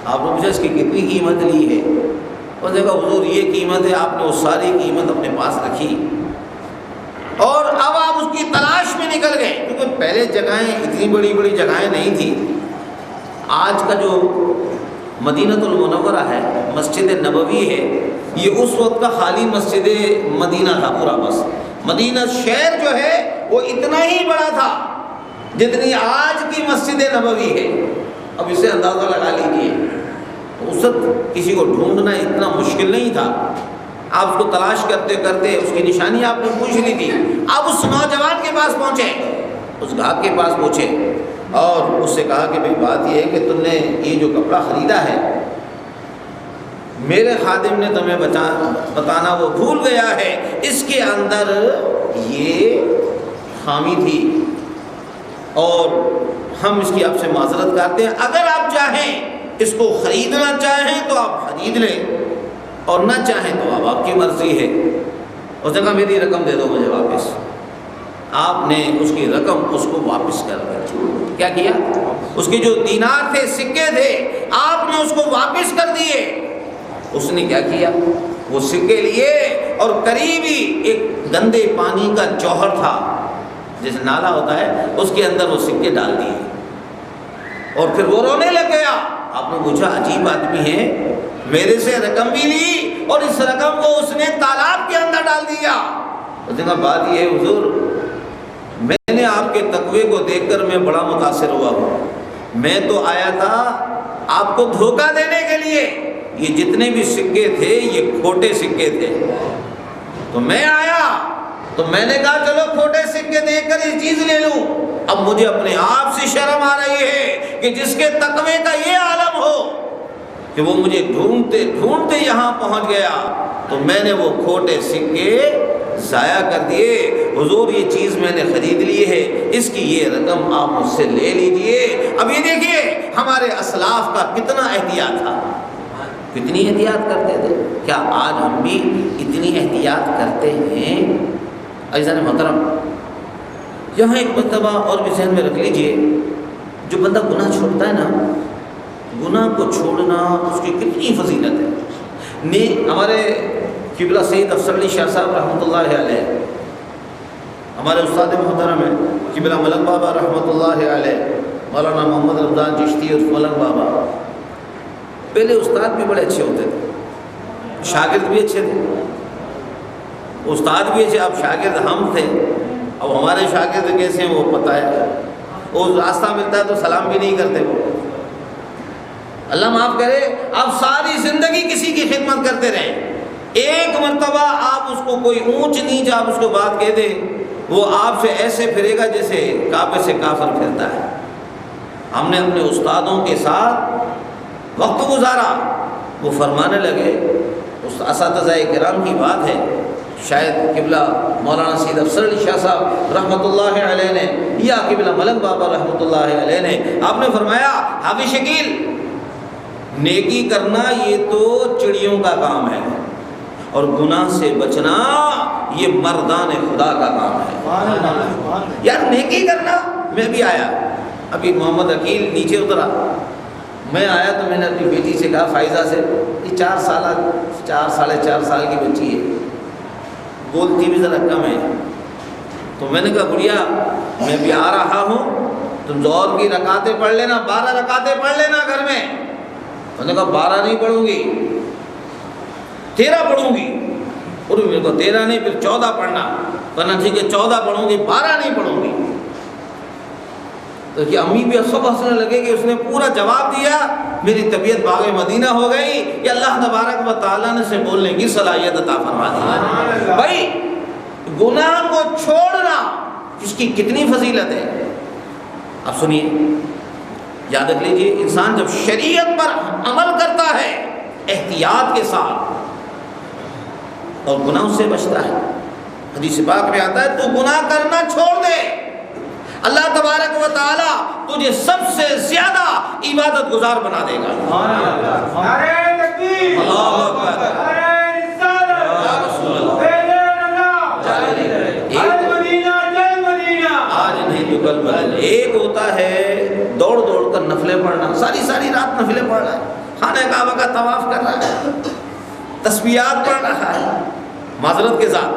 S1: آپ نے پوچھا اس کی کتنی قیمت لی ہے؟ اس نے کہا حضور یہ قیمت ہے۔ آپ نے وہ ساری قیمت اپنے پاس رکھی اور اب آپ اس کی تلاش میں نکل گئے، کیونکہ پہلے جگہیں اتنی بڑی بڑی جگہیں نہیں تھی۔ آج کا جو مدینۃ المنورہ ہے، مسجد نبوی ہے، یہ اس وقت کا خالی مسجد مدینہ تھا پورا. بس مدینہ شہر جو ہے وہ اتنا ہی بڑا تھا جتنی آج کی مسجد نبوی ہے. اب اسے اندازہ لگا لیجیے. اس وقت کسی کو ڈھونڈنا اتنا مشکل نہیں تھا. آپ اس کو تلاش کرتے کرتے اس کی نشانی آپ نے پوچھ لی تھی. آپ اس نوجوان کے پاس پہنچے، اس گاہک کے پاس پہنچے اور اس سے کہا کہ بھئی بات یہ ہے کہ تم نے یہ جو کپڑا خریدا ہے، میرے خادم نے تمہیں بتانا وہ بھول گیا ہے، اس کے اندر یہ خامی تھی اور ہم اس کی آپ سے معذرت کرتے ہیں. اگر آپ چاہیں اس کو خریدنا چاہیں تو آپ خرید لیں اور نہ چاہیں تو اب آپ کی مرضی ہے. اس نے کہا میری رقم دے دو مجھے واپس. آپ نے اس کی رقم اس کو واپس کر دی. کیا کیا؟ اس کے جو دینار تھے، سکے تھے، آپ نے اس کو واپس کر دیے. اس نے کیا کیا؟ وہ سکے لیے اور قریبی ایک گندے پانی کا جوہر تھا، جیسے نالا ہوتا ہے، اس کے اندر وہ سکے ڈال دیے اور پھر وہ رونے لگ گیا. آپ نے پوچھا عجیب آدمی ہے، میرے سے رقم بھی لی اور اس رقم کو اس نے تالاب کے اندر ڈال دیا. اس نے کہا بات یہ ہے حضور، میں نے آپ کے تقوی کو دیکھ کر میں بڑا متاثر ہوا ہوں. میں تو آیا تھا آپ کو دھوکہ دینے کے لیے. یہ جتنے بھی سکے تھے یہ کھوٹے سکے تھے. تو میں آیا تو میں نے کہا چلو کھوٹے سکے دیکھ کر یہ چیز لے لوں. اب مجھے اپنے آپ سے شرم آ رہی ہے کہ جس کے تقوی کا یہ عالم ہو کہ وہ مجھے ڈھونڈتے ڈھونڈتے یہاں پہنچ گیا تو میں نے وہ کھوٹے سکے ضائع کر دیے. حضور یہ چیز میں نے خرید لی ہے، اس کی یہ رقم آپ مجھ سے لے لیجئے. اب یہ دیکھیے ہمارے اسلاف کا کتنا احتیاط تھا، کتنی احتیاط کرتے تھے. کیا آج ہم بھی اتنی احتیاط کرتے ہیں؟ عزیزان محترم، یہاں ایک مرتبہ اور بھی ذہن میں رکھ لیجئے، جو بندہ گناہ چھوڑتا ہے نا، گناہ کو چھوڑنا اس کی کتنی فضیلت ہے. ہمارے قبلہ سید افضل علی شاہ صاحب رحمۃ اللہ علیہ، ہمارے استاد محترم ہیں قبلہ ملنگ بابا رحمۃ اللہ علیہ، مولانا محمد رمضان چشتی اور ملنگ بابا. پہلے استاد بھی بڑے اچھے ہوتے تھے، شاگرد بھی اچھے تھے. استاد بھی اچھے، اب شاگرد ہم تھے. اب ہمارے شاگرد کیسے ہیں وہ پتہ ہے. وہ راستہ ملتا ہے تو سلام بھی نہیں کرتے. وہ اللہ معاف کرے، آپ ساری زندگی کسی کی خدمت کرتے رہیں، ایک مرتبہ آپ اس کو کوئی اونچ نیچ آپ اس کو بات کہہ دیں، وہ آپ سے ایسے پھرے گا جیسے کعبے سے کافر پھرتا ہے. ہم نے اپنے استادوں کے ساتھ وقت گزارا. وہ فرمانے لگے، اساتذہ کرام کی بات ہے، شاید قبلہ مولانا سید افضل علی شاہ صاحب رحمۃ اللہ علیہ نے یا قبلہ ملنگ بابا رحمۃ اللہ علیہ نے، آپ نے فرمایا حافظ شکیل، نیکی کرنا یہ تو چڑیوں کا کام ہے اور گناہ سے بچنا یہ مردان خدا کا کام ہے. یار نیکی کرنا. میں بھی آیا، ابھی محمد عقیل نیچے اترا، میں آیا تو میں نے اپنی بیٹی سے کہا فائزہ سے، یہ 4 ساڑھے 4 سال کی بچی ہے، بولتی بھی ذرا کم ہے. تو میں نے کہا گڑیا میں بھی آ رہا ہوں، تم ظہر کی رکعتیں پڑھ لینا، 12 رکعتیں پڑھ لینا گھر میں. میں نے کہا 12 نہیں پڑھوں گی، 13 پڑھوں گی. اور میرے کو 13 نہیں پھر 14 پڑھنا. ورنہ ٹھیک ہے 14 پڑھوں گی، 12 نہیں پڑھوں گی. تو یہ امی بھی سب ہنسنے لگے کہ اس نے پورا جواب دیا. میری طبیعت باغ مدینہ ہو گئی کہ اللہ تبارک و تعالیٰ نے سے بولنے کی صلاحیت عطا فرما دی. بھائی گناہ کو چھوڑنا اس کی کتنی فضیلت ہے. اب سنیے، یاد رکھ لیجیے، انسان جب شریعت پر عمل کرتا ہے احتیاط کے ساتھ اور گناہوں سے بچتا ہے، حدیث پاک میں آتا ہے تو گناہ کرنا چھوڑ دے، اللہ تبارک و تعالیٰ تجھے سب سے زیادہ عبادت گزار بنا دے گا.
S3: نعرہ تکبیر،
S1: اللہ اکبر،
S3: نعرہ رسالت،
S1: یا رسول اللہ. آج نہیں تو کل بدل. ایک ہوتا ہے دوڑ دوڑ کر نفلیں پڑھنا، ساری رات نفلیں پڑھ رہا ہے، خانہ کعبہ کا طواف کر رہا ہے، تسبیحات پڑھ رہا ہے، معذرت کے ساتھ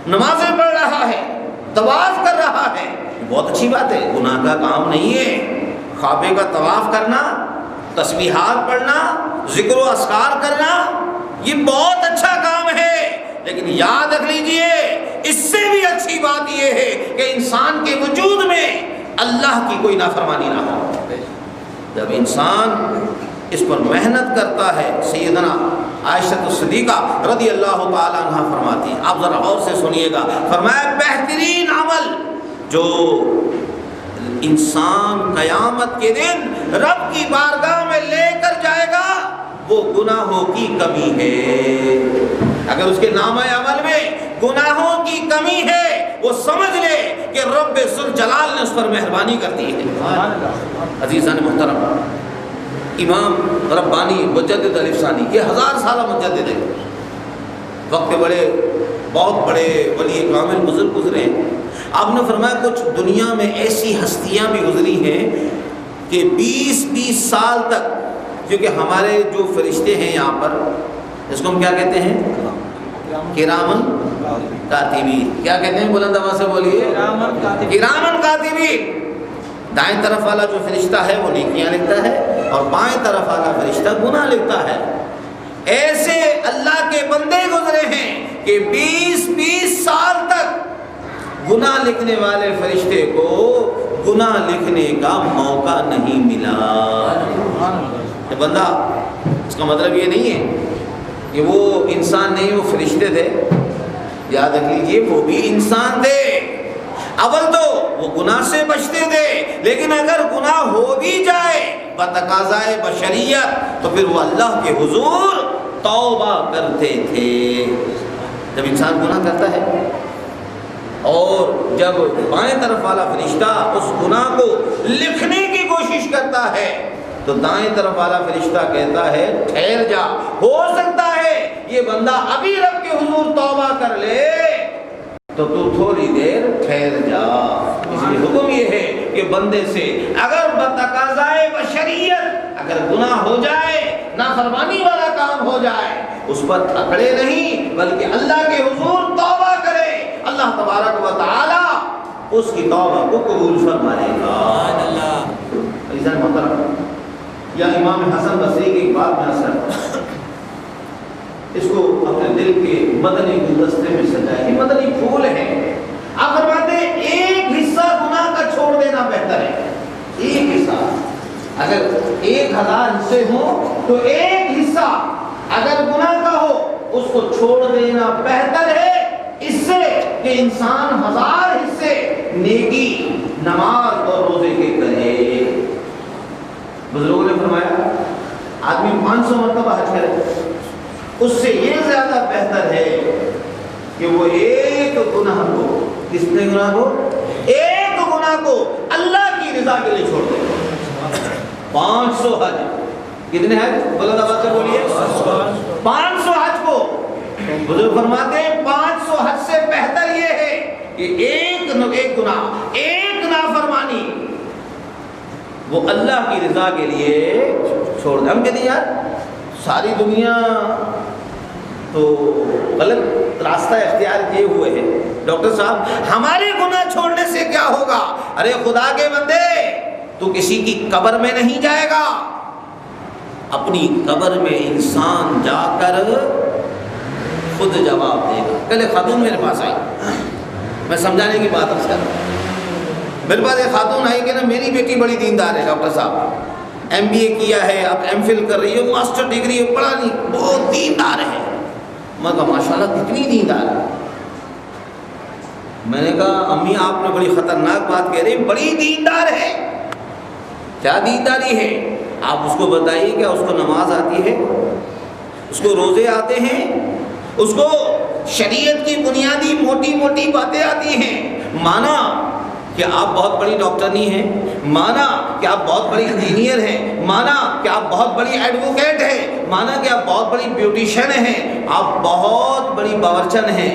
S1: نمازیں پڑھ رہا ہے، طواف کر رہا ہے. بہت اچھی بات ہے، گناہ کا کام نہیں ہے. کعبے کا طواف کرنا تسبیحات پڑھنا، ذکر و اذکار کرنا، یہ بہت اچھا کام ہے، لیکن یاد رکھ لیجئے اس سے بھی اچھی بات یہ ہے کہ انسان کے وجود میں اللہ کی کوئی نافرمانی نہ ہو۔ جب انسان اس پر محنت کرتا ہے، سیدنا عائشہ الصدیقہ رضی اللہ تعالی عنہ فرماتی ہیں، آپ ذرا غور سے سنیے گا، فرمایا بہترین عمل جو انسان قیامت کے دن رب کی بارگاہ میں لے کر جائے گا وہ گناہوں کی کمی ہے۔ اگر اس کے نامہ عمل میں گناہوں کی کمی ہے، وہ سمجھ لے کہ رب ذوالجلال نے اس پر مہربانی کرتی ہے۔ عزیزان محترم، امام ربانی مجدد الف ثانی، یہ 1000 سالہ مجدد ہے، وقت کے بہت بڑے ولی کامل بزرگ گزرے ہیں۔ آپ نے فرمایا کچھ دنیا میں ایسی ہستیاں بھی گزری ہیں کہ 20 سال تک، کیونکہ ہمارے جو فرشتے ہیں یہاں پر، اس کو ہم کیا کہتے ہیں؟ کرامن کاتبین۔ کیا کہتے ہیں؟ بلند آواز سے بولیے، کرامن کاتبین۔ دائیں طرف والا جو فرشتہ ہے وہ نیکیاں لکھتا ہے اور بائیں طرف والا فرشتہ گناہ لکھتا ہے۔ ایسے اللہ کے بندے گزرے ہیں کہ 20 سال تک گناہ لکھنے والے فرشتے کو گناہ لکھنے کا موقع نہیں ملا۔ یہ بندہ، اس کا مطلب یہ نہیں ہے کہ وہ انسان نہیں، وہ فرشتے تھے، یاد رکھ لیجیے وہ بھی انسان تھے۔ اول تو وہ گناہ سے بچتے تھے، لیکن اگر گناہ ہو بھی جائے بتقاضائے بشریت تو پھر وہ اللہ کے حضور توبہ کرتے تھے۔ جب انسان گناہ کرتا ہے اور جب بائیں طرف والا فرشتہ اس گناہ کو لکھنے کی کوشش کرتا ہے تو دائیں طرف والا فرشتہ کہتا ہے ٹھہر جا، ہو سکتا ہے یہ بندہ ابھی رب کے حضور توبہ کر لے تو تھوڑی دیر ٹھہر جا۔ اس لیے حکم یہ ہے کہ بندے سے اگر بتقاضائے بشریت اگر گناہ ہو جائے، نافرمانی والا کام ہو جائے، اس پر اکڑے نہیں بلکہ اللہ کے حضور توبہ کرے، اللہ تبارک و تعالی اس کی توبہ کو قبول فرمائے گا۔ عزیزان محترم، یا امام حسن بصری کی ایک بات میں اثر، اس کو اپنے دل کے مدنی گلدستے میں سجائے، یہ مدنی پھول ہے۔ آپ فرماتے ہیں ایک حصہ گناہ کا چھوڑ دینا بہتر ہے۔ ایک حصہ، اگر 1000 حصے ہوں تو ایک حصہ اگر گناہ کا ہو اس کو چھوڑ دینا بہتر ہے، اس سے کہ انسان 1000 حصے نیکی، نماز اور روزے کے کرے۔ بزرگوں نے فرمایا آدمی 500 مرتبہ حج کرے، اس سے یہ زیادہ بہتر ہے کہ وہ ایک گناہ کو، کتنے گناہ کو؟ ایک گناہ کو اللہ کی رضا کے لیے چھوڑ دے۔ 500 حج، کتنے حج؟ بلند آواز سے بولیے، 500 حج کو بزرگ فرماتے ہیں 500 حج سے بہتر یہ ہے کہ ایک گناہ، ایک نافرمانی وہ اللہ کی رضا کے لیے چھوڑ دے۔ ہم کہتے ہیں یار ساری دنیا تو غلط راستہ اختیار کیے ہوئے ہیں، ڈاکٹر صاحب ہمارے گناہ چھوڑنے سے کیا ہوگا؟ ارے خدا کے بندے، تو کسی کی قبر میں نہیں جائے گا، اپنی قبر میں انسان جا کر خود جواب دے گا۔ کل ایک خاتون میرے پاس آئی، میں سمجھانے کی بات عرض کر رہا ہوں۔ میرے پاس ایک خاتون آئی کہ نا میری بیٹی بڑی دیندار ہے ڈاکٹر صاحب، MBA کیا ہے، اب MPhil کر رہی ہے، ماسٹر ڈگری ہے، پڑھا نہیں، بہت دیندار ہے۔ میں کہا ماشاءاللہ کتنی دیندار ہے؟ میں نے کہا امی آپ نے بڑی خطرناک بات کہہ رہی، بڑی دیندار ہے، کیا دینداری ہے؟ آپ اس کو بتائیے کہ اس کو نماز آتی ہے، اس کو روزے آتے ہیں، اس کو شریعت کی بنیادی موٹی موٹی باتیں آتی ہیں، مانا کہ آپ بہت بڑی ڈاکٹرنی ہیں، مانا کہ آپ بہت بڑی انجینئر ہیں، مانا کہ آپ بہت بڑی ایڈوکیٹ ہیں، مانا کہ آپ بہت بڑی بیوٹیشین ہیں، آپ بہت بڑی باورچن ہیں،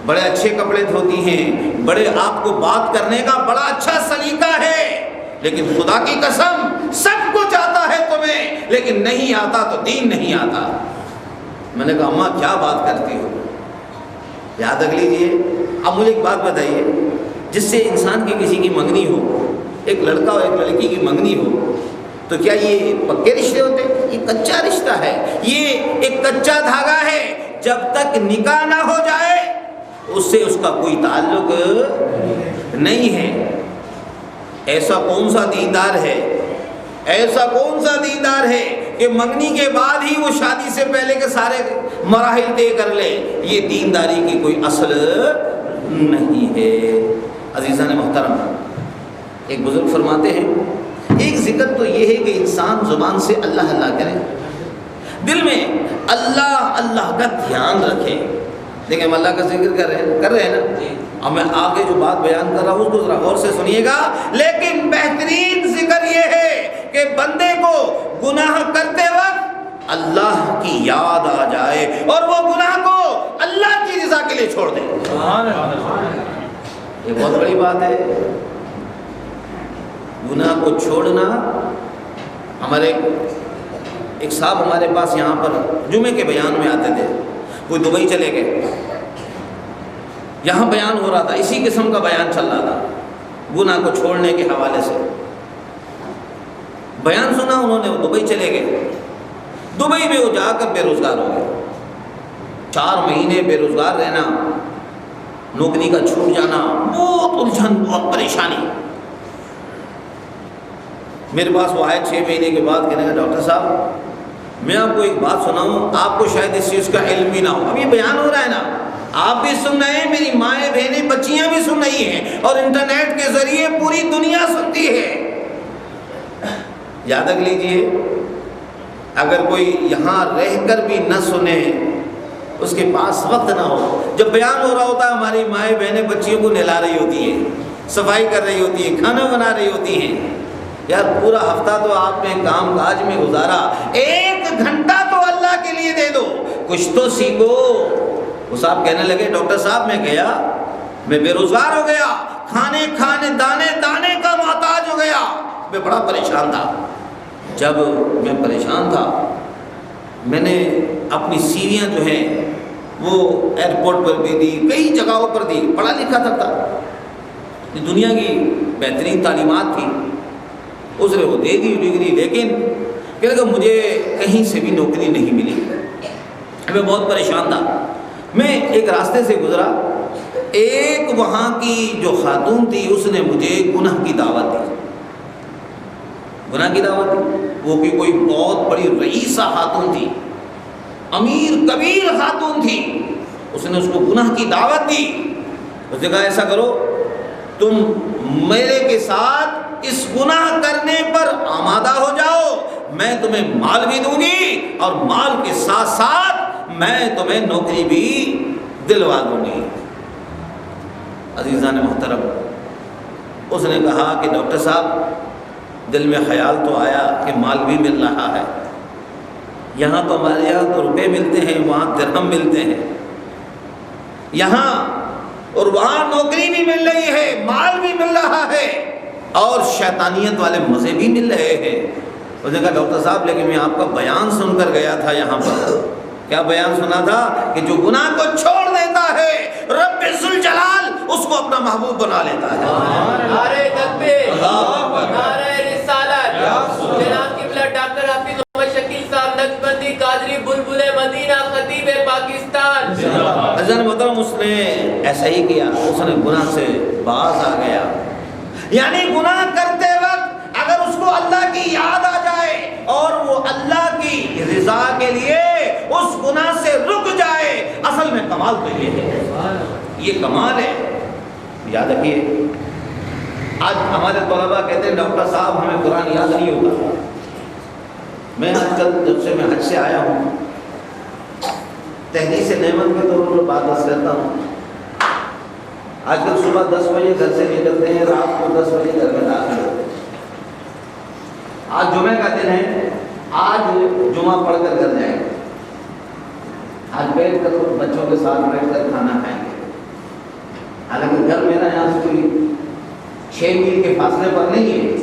S1: بڑے اچھے کپڑے دھوتی ہیں، بڑے آپ کو بات کرنے کا بڑا اچھا سلیقہ ہے، لیکن خدا کی قسم سب کچھ آتا ہے تمہیں لیکن نہیں آتا تو دین نہیں آتا۔ میں نے کہا اماں کیا بات کرتی ہو؟ یاد رکھ لیجیے۔ اب مجھے ایک بات بتائیے، جس سے انسان کی کسی کی منگنی ہو، ایک لڑکا اور ایک لڑکی کی منگنی ہو، تو کیا یہ پکے رشتے ہوتے؟ یہ کچا رشتہ ہے، یہ ایک کچا دھاگا ہے، جب تک نکاح نہ ہو جائے اس سے اس کا کوئی تعلق نہیں ہے۔ ایسا کون سا دیندار ہے، ایسا کون سا دیندار ہے کہ منگنی کے بعد ہی وہ شادی سے پہلے کے سارے مراحل طے کر لے؟ یہ دینداری کی کوئی اصل نہیں ہے۔ عزیزان محترم، ایک بزرگ فرماتے ہیں ایک ذکر تو یہ ہے کہ انسان زبان سے اللہ اللہ کرے، دل میں اللہ اللہ کا دھیان رکھے۔ دیکھیں ہم اللہ کا ذکر کر رہے ہیں نا، اب میں آگے جو بات بیان کر رہا ہوں اس کو ذرا غور سے سنیے گا، لیکن بہترین ذکر یہ ہے کہ بندے کو گناہ کرتے وقت اللہ کی یاد آ جائے اور وہ گناہ کو اللہ کی رضا کے لیے چھوڑ دے۔ یہ بہت بڑی بات ہے، گناہ کو چھوڑنا۔ ہمارے ایک صاحب ہمارے پاس یہاں پر جمعے کے بیان میں آتے تھے، کوئی دبئی چلے گئے، یہاں بیان ہو رہا تھا، اسی قسم کا بیان چل رہا تھا گناہ کو چھوڑنے کے حوالے سے۔ بیان سنا انہوں نے، وہ دبئی چلے گئے، دبئی میں وہ جا کر بے روزگار ہو گئے، 4 مہینے بے روزگار رہنا، نوکری کا چھوٹ جانا، بہت الجھن، بہت پریشانی۔ میرے پاس وہ آئے 6 مہینے کے بعد، کہنے کا ڈاکٹر صاحب میں آپ کو ایک بات سناؤں، آپ کو شاید اس چیز کا علم بھی نہ ہو، اب یہ بیان ہو رہا ہے نا، آپ بھی سن رہے ہیں، میری مائیں بہنیں بچیاں بھی سن رہی ہیں، اور انٹرنیٹ کے ذریعے پوری دنیا سنتی ہے۔ یاد رکھ لیجئے، اگر کوئی یہاں رہ کر بھی نہ سنے، اس کے پاس وقت نہ ہو، جب بیان ہو رہا ہوتا ہے ہماری مائیں بہنیں بچیوں کو نہلا رہی ہوتی ہیں، صفائی کر رہی ہوتی ہیں، کھانا بنا رہی ہوتی ہیں، یار پورا ہفتہ تو آپ نے کام کاج میں گزارا، 1 گھنٹہ تو اللہ کے لیے دے دو، کچھ تو سیکھو۔ وہ صاحب کہنے لگے ڈاکٹر صاحب میں گیا، میں بے روزگار ہو گیا، کھانے دانے دانے کا محتاج ہو گیا، میں بڑا پریشان تھا۔ جب میں پریشان تھا میں نے اپنی سیویاں جو ہیں وہ ایئرپورٹ پر بھی دی، کئی جگہوں پر دی، پڑھا لکھا تھا، دنیا کی بہترین تعلیمات تھی، اس نے وہ دے دی ڈگری، لیکن کہ مجھے کہیں سے بھی نوکری نہیں ملی، میں بہت پریشان تھا۔ میں ایک راستے سے گزرا، ایک وہاں کی جو خاتون تھی اس نے مجھے گناہ کی دعوت دی، گناہ کی دعوت دی، وہ بھی کوئی بہت بڑی رئیسہ خاتون تھی، امیر کبیر خاتون تھی، اس نے اس کو گناہ کی دعوت دی۔ اس نے کہا ایسا کرو تم میرے کے ساتھ اس گناہ کرنے پر آمادہ ہو جاؤ، میں تمہیں مال بھی دوں گی اور مال کے ساتھ ساتھ میں تمہیں نوکری بھی دلوا دوں گی۔ عزیزان محترم، اس نے کہا کہ ڈاکٹر صاحب دل میں خیال تو آیا کہ مال بھی مل رہا ہے، یہاں تو ہمارے یہاں تو روپے ملتے ہیں، وہاں درہم ملتے ہیں، یہاں اور وہاں نوکری بھی مل رہی ہے، مال بھی مل رہا ہے اور شیطانیت والے مزے بھی مل رہے ہیں۔ اس نے کہا ڈاکٹر صاحب لیکن میں آپ کا بیان سن کر گیا تھا یہاں پر، کیا بیان سنا تھا کہ جو گناہ کو چھوڑ دیتا ہے رب ذوالجلال اس کو اپنا محبوب بنا لیتا ہے۔
S2: نعرہ تکبیر، نعرہ رسالت، جناب قبلہ ڈاکٹر حافظ محمد شکیل صاحب نقشبندی قادری بلبل مدینہ خطیب پاکستان۔
S1: حضرت محترم اس نے ایسا ہی کیا، اس نے گناہ سے باز آ گیا، یعنی گناہ کرتے وقت اگر اس کو اللہ کی یاد آ جائے اور وہ اللہ کی رضا کے لیے اس گناہ سے رک جائے، اصل میں کمال تو یہ ہے، یہ کمال ہے۔ یاد رکھیے، آج ہمارے طلباء کہتے ہیں ڈاکٹر صاحب ہمیں قرآن یاد نہیں ہوتا۔ میں آج کل جب سے میں حج سے آیا ہوں تحدیث نعمت کے طور پر بات کرتا ہوں، آج کل صبح 10 بجے گھر سے نکلتے ہیں، رات کو 10 بجے گھر میں داخل ہوتے ہیں۔ آج جمعہ کا دن ہے، آج جمعہ پڑھ کر گھر جائیں گے، آج بیٹھ کر بچوں کے ساتھ بیٹھ کر کھانا کھائیں گے۔ حالانکہ گھر میرا یہاں سے کوئی 6 میل کے فاصلے پر نہیں ہے،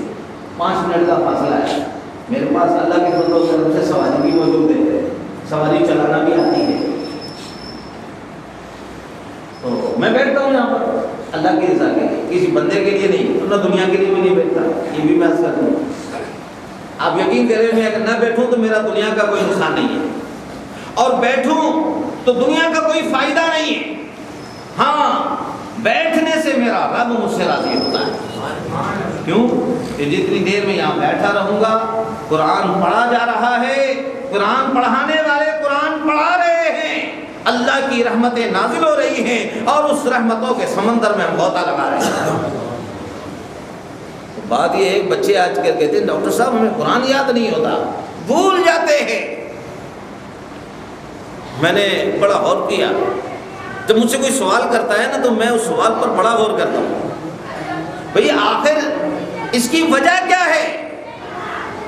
S1: 5 منٹ کا فاصلہ ہے۔ میرے پاس اللہ کے فضل و کرم سے سواری بھی موجود ہے، سواری چلانا بھی آتی ہے، تو میں بیٹھتا ہوں یہاں پر اللہ کی رضا کے لیے، کسی بندے کے لیے نہیں، اپنا دنیا کے لیے بھی نہیں بیٹھتا، یہ بھی میں عرض کرتا ہوں۔ آپ یقین کریں میں اگر نہ بیٹھوں تو میرا دنیا کا کوئی نقصان نہیں ہے، اور بیٹھوں تو دنیا کا کوئی فائدہ نہیں ہے، ہاں بیٹھنے سے میرا رب مجھ سے راضی ہوتا ہے۔ کیوں کہ جتنی دیر میں یہاں بیٹھا رہوں گا، قرآن پڑھا جا رہا ہے، قرآن پڑھانے والے قرآن پڑھا رہے ہیں، اللہ کی رحمتیں نازل ہو رہی ہیں، اور اس رحمتوں کے سمندر میں ہم غوطہ لگا رہے ہیں۔ بات یہ ہے کہ بچے آج کل کہتے ہیں ڈاکٹر صاحب ہمیں قرآن یاد نہیں ہوتا، بھول جاتے ہیں۔ میں نے بڑا غور کیا، جب مجھ سے کوئی سوال کرتا ہے نا تو میں اس سوال پر بڑا غور کرتا ہوں، بھئی آخر اس کی وجہ کیا ہے؟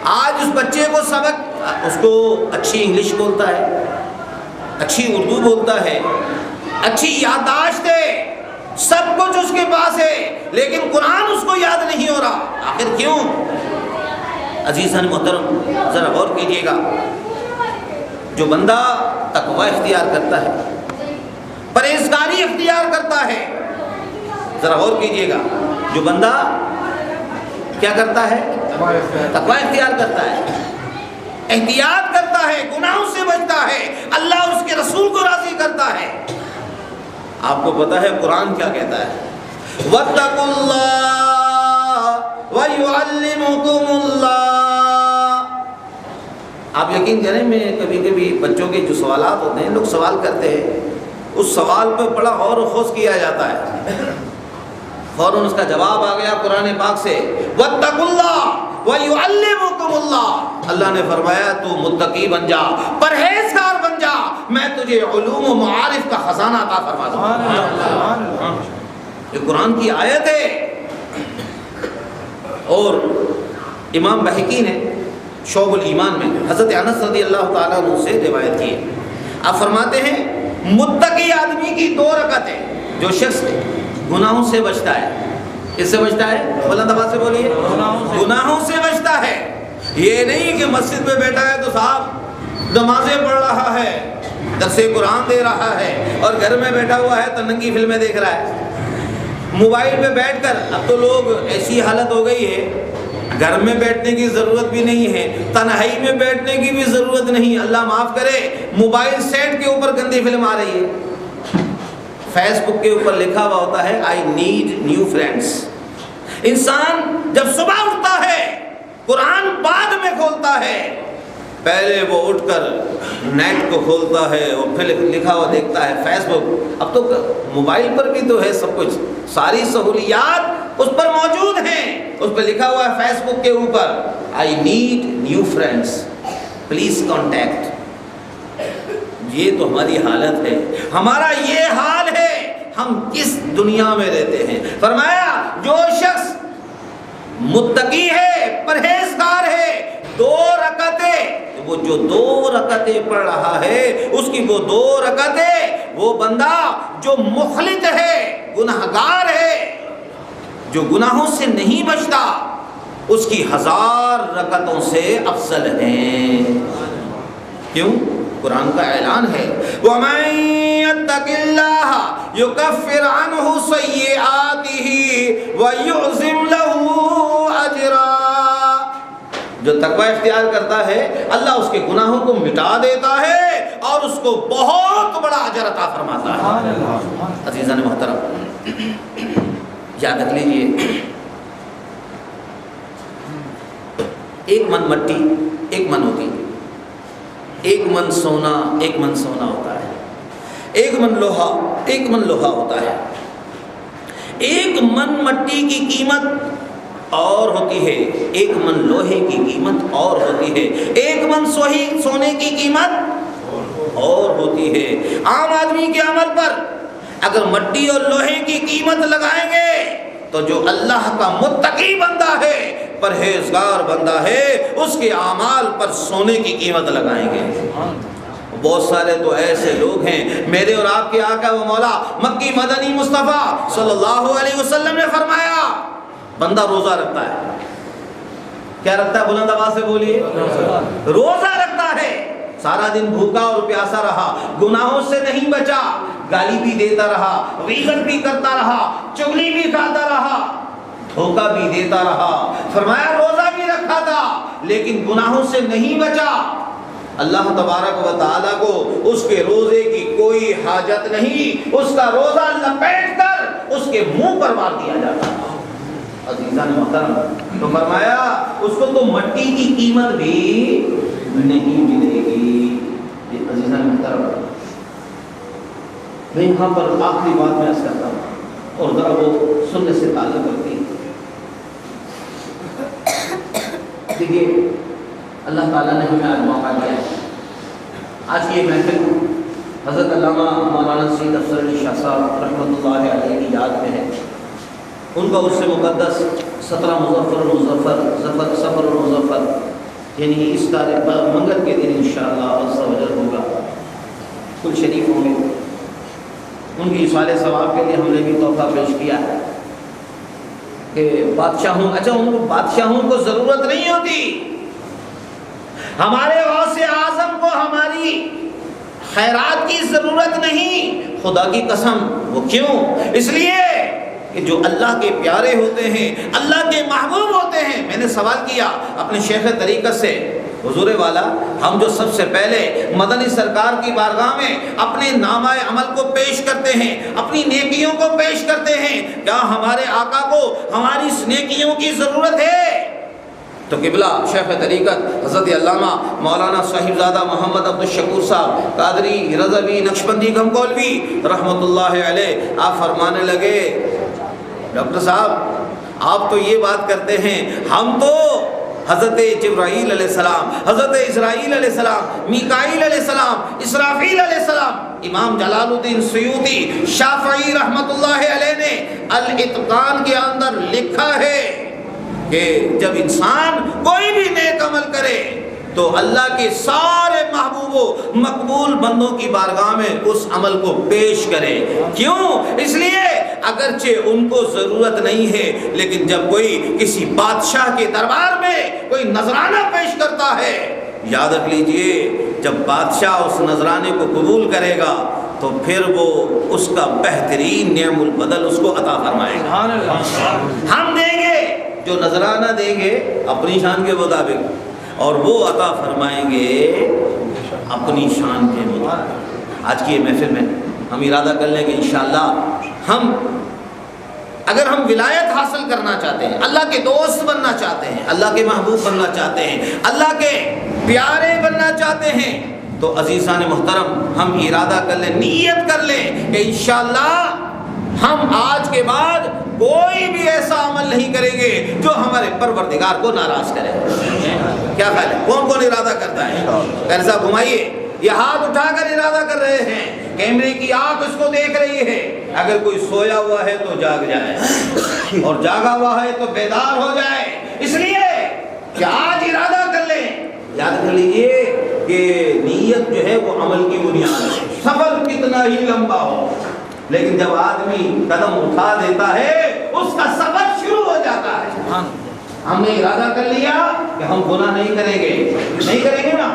S1: آج اس بچے کو سبق، اس کو اچھی انگلش بولتا ہے، اچھی اردو بولتا ہے، اچھی یادداشت ہے، سب کچھ اس کے پاس ہے، لیکن قرآن اس کو یاد نہیں ہو رہا۔ آخر کیوں؟ عزیزان محترم ذرا غور کیجئے گا، جو بندہ تقوی اختیار کرتا ہے، پرہیزگاری اختیار کرتا ہے، ذرا غور کیجئے گا، جو بندہ کیا کرتا ہے؟ تقوی اختیار کرتا ہے، احتیاط کرتا ہے، گناہوں سے بچتا ہے، اللہ اور اس کے رسول کو راضی کرتا ہے۔ آپ کو پتا ہے قرآن کیا کہتا ہے؟ وَاتَّقُوا اللَّهَ وَيُعَلِّمُكُمُ اللَّهُ۔ آپ یقین کریں میں کبھی کبھی بچوں کے جو سوالات ہوتے ہیں، لوگ سوال کرتے ہیں، اس سوال پہ بڑا غور و خوض کیا جاتا ہے، فوراً اس کا جواب آ گیا قرآن پاک سے، وَاتَّقُوا اللَّهَ وَيُعَلِّمُكُمُ اللَّهُ۔ اللہ نے فرمایا تو متقی بن جا، پرہیزگار بن جا، میں تجھے علوم و معارف کا خزانہ عطا فرما دوں گا۔ یہ قرآن کی آیت ہے، اور امام بہقی نے شعب الایمان میں حضرت انس رضی اللہ تعالیٰ عنہ سے روایت کی ہے، آپ فرماتے ہیں متقی آدمی کی 2 رکعتیں، جو شخص گناہوں سے بچتا ہے، کس سے بچتا ہے؟ بلند آواز سے بولیے، گناہوں سے بچتا ہے۔ یہ نہیں کہ مسجد میں بیٹھا ہے تو صاحب نمازیں پڑھ رہا ہے، درس قرآن دے رہا ہے، اور گھر میں بیٹھا ہوا ہے تو ننگی فلمیں دیکھ رہا ہے، موبائل پہ بیٹھ کر۔ اب تو لوگ ایسی حالت ہو گئی ہے، گھر میں بیٹھنے کی ضرورت بھی نہیں ہے، تنہائی میں بیٹھنے کی بھی ضرورت نہیں، اللہ معاف کرے موبائل سیٹ کے اوپر گندی فلم آ رہی ہے، فیس بک کے اوپر لکھا ہوا ہوتا ہے آئی نیڈ نیو فرینڈس۔ انسان جب صبح اٹھتا ہے قرآن بعد میں کھولتا ہے، پہلے وہ اٹھ کر نیٹ کو کھولتا ہے اور پھر لکھا ہوا دیکھتا ہے فیس بک۔ اب تو موبائل پر بھی تو ہے سب کچھ، ساری سہولیات اس پر موجود ہیں، اس پہ لکھا ہوا ہے فیس بک کے اوپر I need new friends please contact. یہ تو ہماری حالت ہے، ہمارا یہ حال ہے، ہم کس دنیا میں رہتے ہیں؟ فرمایا جو شخص متقی ہے، پرہیزگار ہے، 2 رکعتیں، وہ جو 2 رکعتیں پڑھ رہا ہے اس کی وہ 2 رکعتیں، وہ بندہ جو مخلط ہے، گناہگار ہے، جو گناہوں سے نہیں بچتا، اس کی 1000 رکعتوں سے افضل ہیں۔ کیوں؟ قرآن کا اعلان ہے وَمَن يَتَّقِ اللَّهَ يُكَفِّرْ عَنْهُ سَيِّئَاتِهِ وَيُعْظِمْ لَهُ أَجْرًا۔ جو تقوی اختیار کرتا ہے اللہ اس کے گناہوں کو مٹا دیتا ہے اور اس کو بہت بڑا اجر عطا فرماتا ہے۔ عزیزان محترم یاد رکھ لیجئے، ایک من مٹی ایک من ہوتی ہے، ایک من سونا ایک من سونا ہوتا ہے، ایک من لوہا ایک من لوہا ہوتا ہے۔ ایک من مٹی کی قیمت اور ہوتی ہے، ایک من لوہے کی قیمت اور ہوتی ہے، ایک من سونے کی قیمت اور ہوتی ہے۔ عام آدمی کے عمل پر اگر مٹی اور لوہے کی قیمت لگائیں گے تو جو اللہ کا متقی بندہ ہے، پرہیزگار بندہ ہے، اس کے اعمال پر سونے کی قیمت لگائیں گے۔ بہت سارے تو ایسے لوگ ہیں، میرے اور آپ کے آقا و مولا مکی مدنی مصطفیٰ صلی اللہ علیہ وسلم نے فرمایا بندہ روزہ رکھتا ہے، کیا رکھتا ہے؟ بلند آواز سے بولیے، روزہ رکھتا ہے، سارا دن بھوکا اور پیاسا رہا، گناہوں سے نہیں بچا، گالی بھی دیتا رہا، غیبت بھی کرتا رہا، چغلی بھی کھاتا رہا، دھوکہ بھی دیتا رہا، فرمایا روزہ بھی رکھا تھا لیکن گناہوں سے نہیں بچا، اللہ تبارک و تعالیٰ کو اس کے روزے کی کوئی حاجت نہیں، اس کا روزہ لپیٹ کر اس کے منہ پر مار دیا جاتا ہے۔ عزیزان محترم، تو فرمایا اس کو تو مٹی کی قیمت بھی نہیں ملے گی۔ عزیزان محترم، میں یہاں پر آخری بات میں عرض کرتا ہوں اور ذرا وہ سننے سے تعلق رکھتی ہے۔ دیکھیے اللہ تعالیٰ نے ہمیں آج موقع دیا ہے، آج کی یہ محفل حضرت علامہ مولانا سید افضل علی شاہ صاحب رحمۃ اللہ علیہ کی یاد میں ہے۔ ان کا اس سے مقدس 17 سفر المظفر یعنی اس تاریخ منگل کے دن انشاءاللہ عز و جل ہوگا، کل شریف ہوں گے۔ ان کی اصال ثواب کے لیے ہم نے بھی تحفہ پیش کیا ہے کہ بادشاہوں، اچھا ان کو بادشاہوں کو ضرورت نہیں ہوتی، ہمارے غوث اعظم کو ہماری خیرات کی ضرورت نہیں، خدا کی قسم۔ وہ کیوں؟ اس لیے کہ جو اللہ کے پیارے ہوتے ہیں، اللہ کے محبوب ہوتے ہیں۔ میں نے سوال کیا اپنے شیخ طریقت سے، حضور والا ہم جو سب سے پہلے مدنی سرکار کی بارگاہ میں اپنے نامہ عمل کو پیش کرتے ہیں، اپنی نیکیوں کو پیش کرتے ہیں، کیا ہمارے آقا کو ہماری اس نیکیوں کی ضرورت ہے؟ تو قبلہ شیخ طریقت حضرت علامہ مولانا صاحبزادہ محمد عبد الشکور صاحب قادری رضوی نقشبندی گھمکولوی رحمۃ اللہ علیہ، آپ فرمانے لگے ڈاکٹر صاحب آپ تو یہ بات کرتے ہیں، ہم تو حضرت جبرائیل علیہ السلام، حضرت اسرائیل علیہ السلام، میکائیل علیہ السلام، اسرافیل علیہ السلام، امام جلال الدین سیوطی شافعی رحمۃ اللہ علیہ نے الاتقان کے اندر لکھا ہے کہ جب انسان کوئی بھی نیک عمل کرے تو اللہ کے سارے محبوب و مقبول بندوں کی بارگاہ میں اس عمل کو پیش کرے۔ کیوں؟ اس لیے اگرچہ ان کو ضرورت نہیں ہے، لیکن جب کوئی کسی بادشاہ کے دربار میں کوئی نذرانہ پیش کرتا ہے، یاد رکھ لیجئے جب بادشاہ اس نذرانے کو قبول کرے گا تو پھر وہ اس کا بہترین نعم البدل اس کو عطا فرمائے گا۔ ہم دیں گے جو نذرانہ دیں گے اپنی شان کے مطابق، اور وہ عطا فرمائیں گے اپنی شان کے مطابق۔ آج کی یہ محفل میں ہم ارادہ کر لیں گے انشاءاللہ اگر ہم ولایت حاصل کرنا چاہتے ہیں، اللہ کے دوست بننا چاہتے ہیں، اللہ کے محبوب بننا چاہتے ہیں، اللہ کے پیارے بننا چاہتے ہیں، تو عزیزان محترم ہم ارادہ کر لیں، نیت کر لیں کہ انشاءاللہ ہم آج کے بعد کوئی بھی ایسا عمل نہیں کریں گے جو ہمارے پروردگار کو ناراض کرے۔ کیا خیال ہے؟ کون کون ارادہ کرتا ہے؟ ایسا گھمائیے، یہ ہاتھ اٹھا کر ارادہ کر رہے ہیں، کیمرے کی آنکھ اس کو دیکھ رہی ہے، اگر کوئی سویا ہوا ہے تو جاگ جائے اور جاگا ہوا ہے تو بیدار ہو جائے، اس لیے کہ آج ارادہ کر لیں۔ یاد کر لیجیے کہ نیت جو ہے وہ عمل کی بنیاد ہے، سفر کتنا ہی لمبا ہو لیکن جب آدمی قدم اٹھا دیتا ہے اس کا سفر شروع ہو جاتا ہے۔ ہم نے ارادہ کر لیا کہ ہم گناہ نہیں کریں گے، نہیں کریں گے نا،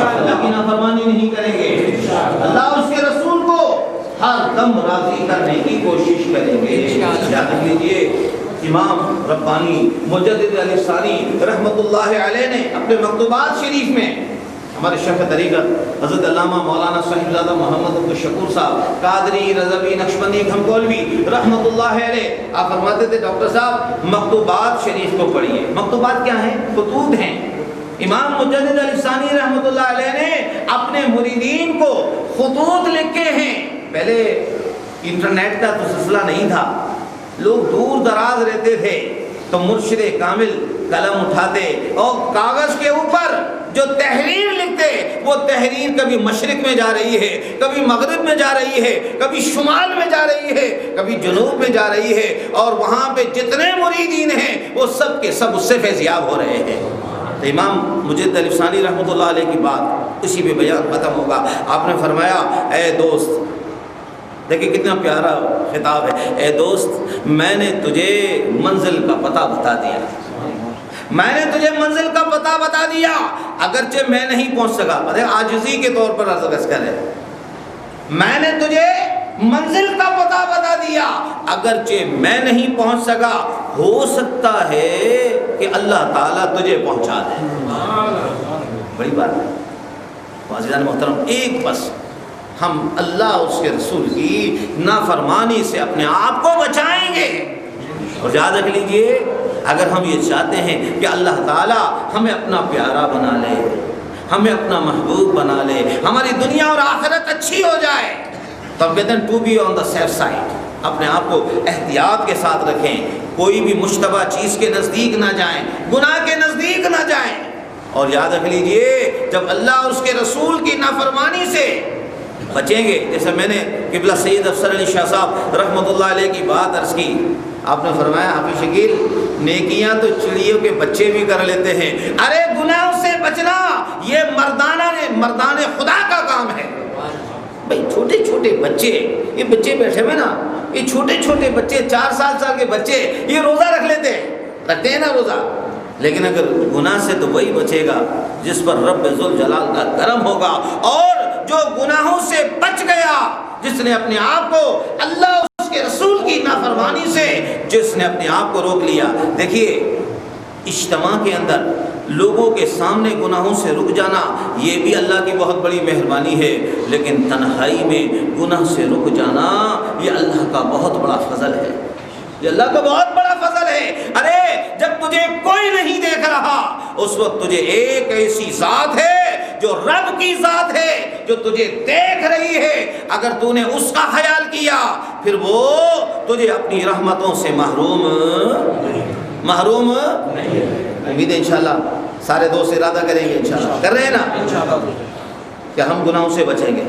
S1: اللہ کی نافرمانی نہیں کریں گے، اللہ اس کے رسول کو ہر دم راضی کرنے کی کوشش کریں گے۔ یاد رکھ لیجیے امام ربانی مجدد علی ثانی رحمۃ اللہ علیہ نے اپنے مکتوبات شریف میں ہمارے شیخ طریقت حضرت علامہ مولانا صاحبزادہ محمد عبد الشکور صاحب قادری رضوی نقشبندی گھمکولوی رحمۃ اللہ علیہ، آپ فرماتے تھے ڈاکٹر صاحب مکتوبات شریف کو پڑھیے۔ مکتوبات کیا ہیں؟ خطوط ہیں۔ امام مجدد علی ثانی رحمۃ اللہ علیہ نے اپنے مریدین کو خطوط لکھے ہیں۔ پہلے انٹرنیٹ کا تو سلسلہ نہیں تھا، لوگ دور دراز رہتے تھے تو مرشد کامل قلم اٹھاتے اور کاغذ کے اوپر جو تحریر لکھتے، وہ تحریر کبھی مشرق میں جا رہی ہے، کبھی مغرب میں جا رہی ہے، کبھی شمال میں جا رہی ہے، کبھی جنوب میں جا رہی ہے، اور وہاں پہ جتنے مریدین ہیں وہ سب کے سب اس سے فیضیاب ہو رہے ہیں۔ تو امام مجدد علی ثانی رحمۃ اللہ علیہ کی بات اسی پہ بیان ختم ہوگا۔ آپ نے فرمایا اے دوست، دیکھیں کتنا پیارا خطاب ہے، اے دوست میں نے تجھے منزل کا پتہ بتا دیا، میں نے تجھے منزل کا پتہ بتا دیا، اگرچہ میں نہیں پہنچ سکا، عاجزی کے طور پر عرض کرے، میں نے تجھے منزل کا پتہ بتا دیا، اگرچہ میں نہیں پہنچ سکا، ہو سکتا ہے کہ اللہ تعالیٰ تجھے پہنچا دے. بڑی بات ہے. معززان محترم، ایک بس ہم اللہ اس کے رسول کی نافرمانی سے اپنے آپ کو بچائیں گے. اور یاد رکھ لیجئے، اگر ہم یہ چاہتے ہیں کہ اللہ تعالیٰ ہمیں اپنا پیارا بنا لے، ہمیں اپنا محبوب بنا لے، ہماری دنیا اور آخرت اچھی ہو جائے، تب بہتر to be on the safe side. اپنے آپ کو احتیاط کے ساتھ رکھیں، کوئی بھی مشتبہ چیز کے نزدیک نہ جائیں، گناہ کے نزدیک نہ جائیں. اور یاد رکھ لیجئے، جب اللہ اور اس کے رسول کی نافرمانی سے بچیں گے، جیسے میں نے قبلہ سید افسر علی شاہ صاحب رحمۃ اللہ علیہ کی بات عرض کی، آپ نے فرمایا حافظ شکیل، نیکیاں تو چڑیوں کے بچے بھی کر لیتے ہیں، ارے گناہوں سے بچنا یہ مردان خدا کا کام ہے. بھائی چھوٹے چھوٹے بچے، یہ بچے بیٹھے ہوئے نا، یہ چھوٹے چھوٹے بچے 4 سال کے بچے یہ روزہ رکھتے ہیں نا روزہ. لیکن اگر گناہ سے تو وہی بچے گا جس پر رب ذوالجلال کا کرم ہوگا، اور جو گناہوں سے بچ گیا، جس نے اپنے آپ کو اللہ اس کے رسول کی نافرمانی سے جس نے اپنے آپ کو روک لیا. دیکھیے، اجتماع کے اندر لوگوں کے سامنے گناہوں سے رک جانا یہ بھی اللہ کی بہت بڑی مہربانی ہے، لیکن تنہائی میں گناہ سے رک جانا یہ اللہ کا بہت بڑا فضل ہے. یہ اللہ کا بہت بڑا فضل ہے. ارے جب تجھے کوئی نہیں دیکھ رہا، اس وقت تجھے ایک ایسی ذات ہے جو رب کی ذات ہے، جو تجھے دیکھ رہی ہے. اگر تو نے اس کا خیال کیا، پھر وہ تجھے اپنی رحمتوں سے محروم امید ہے. انشاءاللہ سارے دوست ارادہ کریں گے، انشاءاللہ کر رہے ہیں نا، کہ ہم گناہوں سے بچیں گے.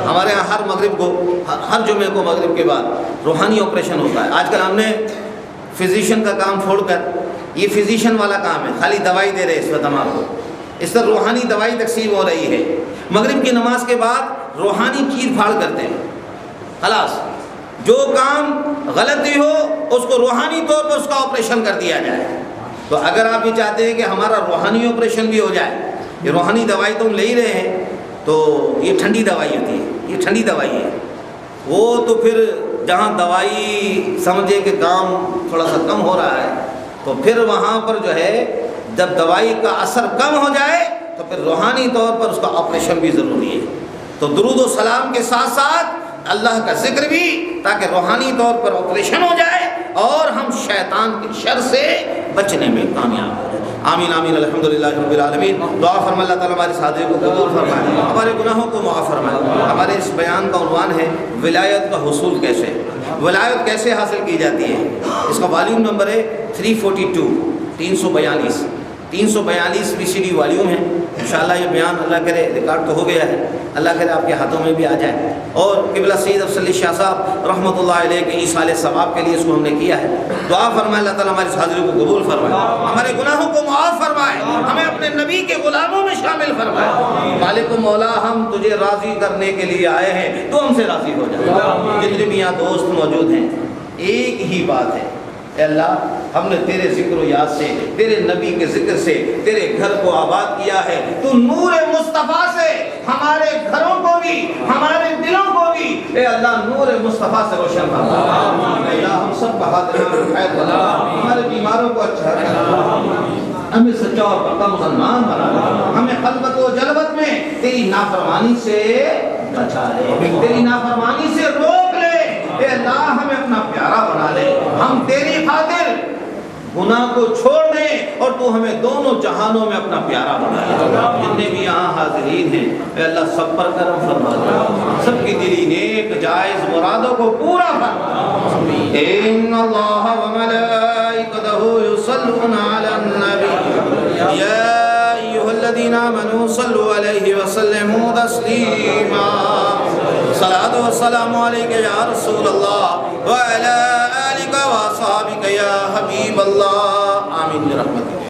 S1: ہمارے یہاں ہر مغرب کو، ہر جمعے کو مغرب کے بعد روحانی آپریشن ہوتا ہے. آج کل ہم نے فزیشین کا کام چھوڑ کر یہ فزیشین والا کام ہے، خالی دوائی دے رہے اس وقت ہم آپ کو. اس طرح روحانی دوائی تقسیم ہو رہی ہے. مغرب کی نماز کے بعد روحانی چیر پھاڑ کرتے ہیں. خلاص جو کام غلطی ہو اس کو روحانی طور پر اس کا آپریشن کر دیا جائے. تو اگر آپ یہ چاہتے ہیں کہ ہمارا روحانی آپریشن بھی ہو جائے، یہ روحانی دوائی تو ہم لے ہی رہے ہیں، تو یہ ٹھنڈی دوائی ہوتی ہے، یہ ٹھنڈی دوائی ہے. وہ تو پھر جہاں دوائی سمجھے کہ کام تھوڑا سا کم ہو رہا ہے، تو پھر وہاں پر جو ہے جب دوائی کا اثر کم ہو جائے تو پھر روحانی طور پر اس کا آپریشن بھی ضروری ہے. تو درود و سلام کے ساتھ ساتھ اللہ کا ذکر بھی، تاکہ روحانی طور پر آپریشن ہو جائے اور ہم شیطان کے شر سے بچنے میں کامیاب ہو جائیں. آمین آمین. الحمدللہ رب العالمین. دعا فرمائے اللہ تعالیٰ ہمارے حاضری کو قبول فرمائے، ہمارے گناہوں کو معاف فرمائے. ہمارے اس بیان کا عنوان ہے ولایت کا حصول کیسے، ولایت کیسے حاصل کی جاتی ہے. اس کا والیوم نمبر ہے 342 342 VCD والیوم ہے. انشاءاللہ یہ بیان اللہ کرے ریکارڈ تو ہو گیا ہے، اللہ کرے آپ کے ہاتھوں میں بھی آ جائے. اور قبلہ سید افسر علی شاہ صاحب رحمۃ اللہ علیہ کے ایصال ثواب کے لیے اس کو ہم نے کیا ہے. دعا فرمائے اللہ تعالیٰ ہماری حاضری کو قبول فرمائے، ہمارے گناہوں کو معاف فرمائے، ہمیں اپنے نبی کے غلاموں میں شامل فرمائے. مالک و مولا، ہم تجھے راضی کرنے کے لیے آئے ہیں، تو ہم سے راضی ہو جائے. جتنے بھی یہاں دوست موجود ہیں، ایک ہی بات ہے، اے اللہ ہم نے تیرے ذکر و یاد سے، تیرے نبی کے ذکر سے تیرے گھر کو آباد کیا ہے. تو نور مصطفیٰ سے ہمارے گھروں کو بھی، ہمارے دلوں کو بھی اے اللہ نور مصطفیٰ سے روشن فرما. اے اللہ ہم سب کا حاضران خیر بنا، ہمارے بیماروں کو اچھا کرنا، ہمیں سچا اور پکا مسلمان بنا، ہمیں خلوت و جلوت میں تیری نافرمانی سے بچا لے، تیری نافرمانی سے روک لے. اے اللہ ہمیں اپنا پیارا بنا لے، ہم تیری خاطر گناہ کو چھوڑ دیں اور تو ہمیں دونوں جہانوں میں اپنا پیارا بنا لے. جتنے بھی یہاں حاضرین ہیں اے اللہ سب پر کرم فرما دے، سب کی دلی نیک جائز مرادوں کو پورا فرما. ان اللہ و ملائکتہ یصلون علی النبی یا ایھا الذین آمنوا صلوا علیہ وسلموا تسلیما. صلاۃ و سلام علیک یا رسول اللہ وعلی آلک و اصحابک یا حبیب اللہ. آمین برحمتک.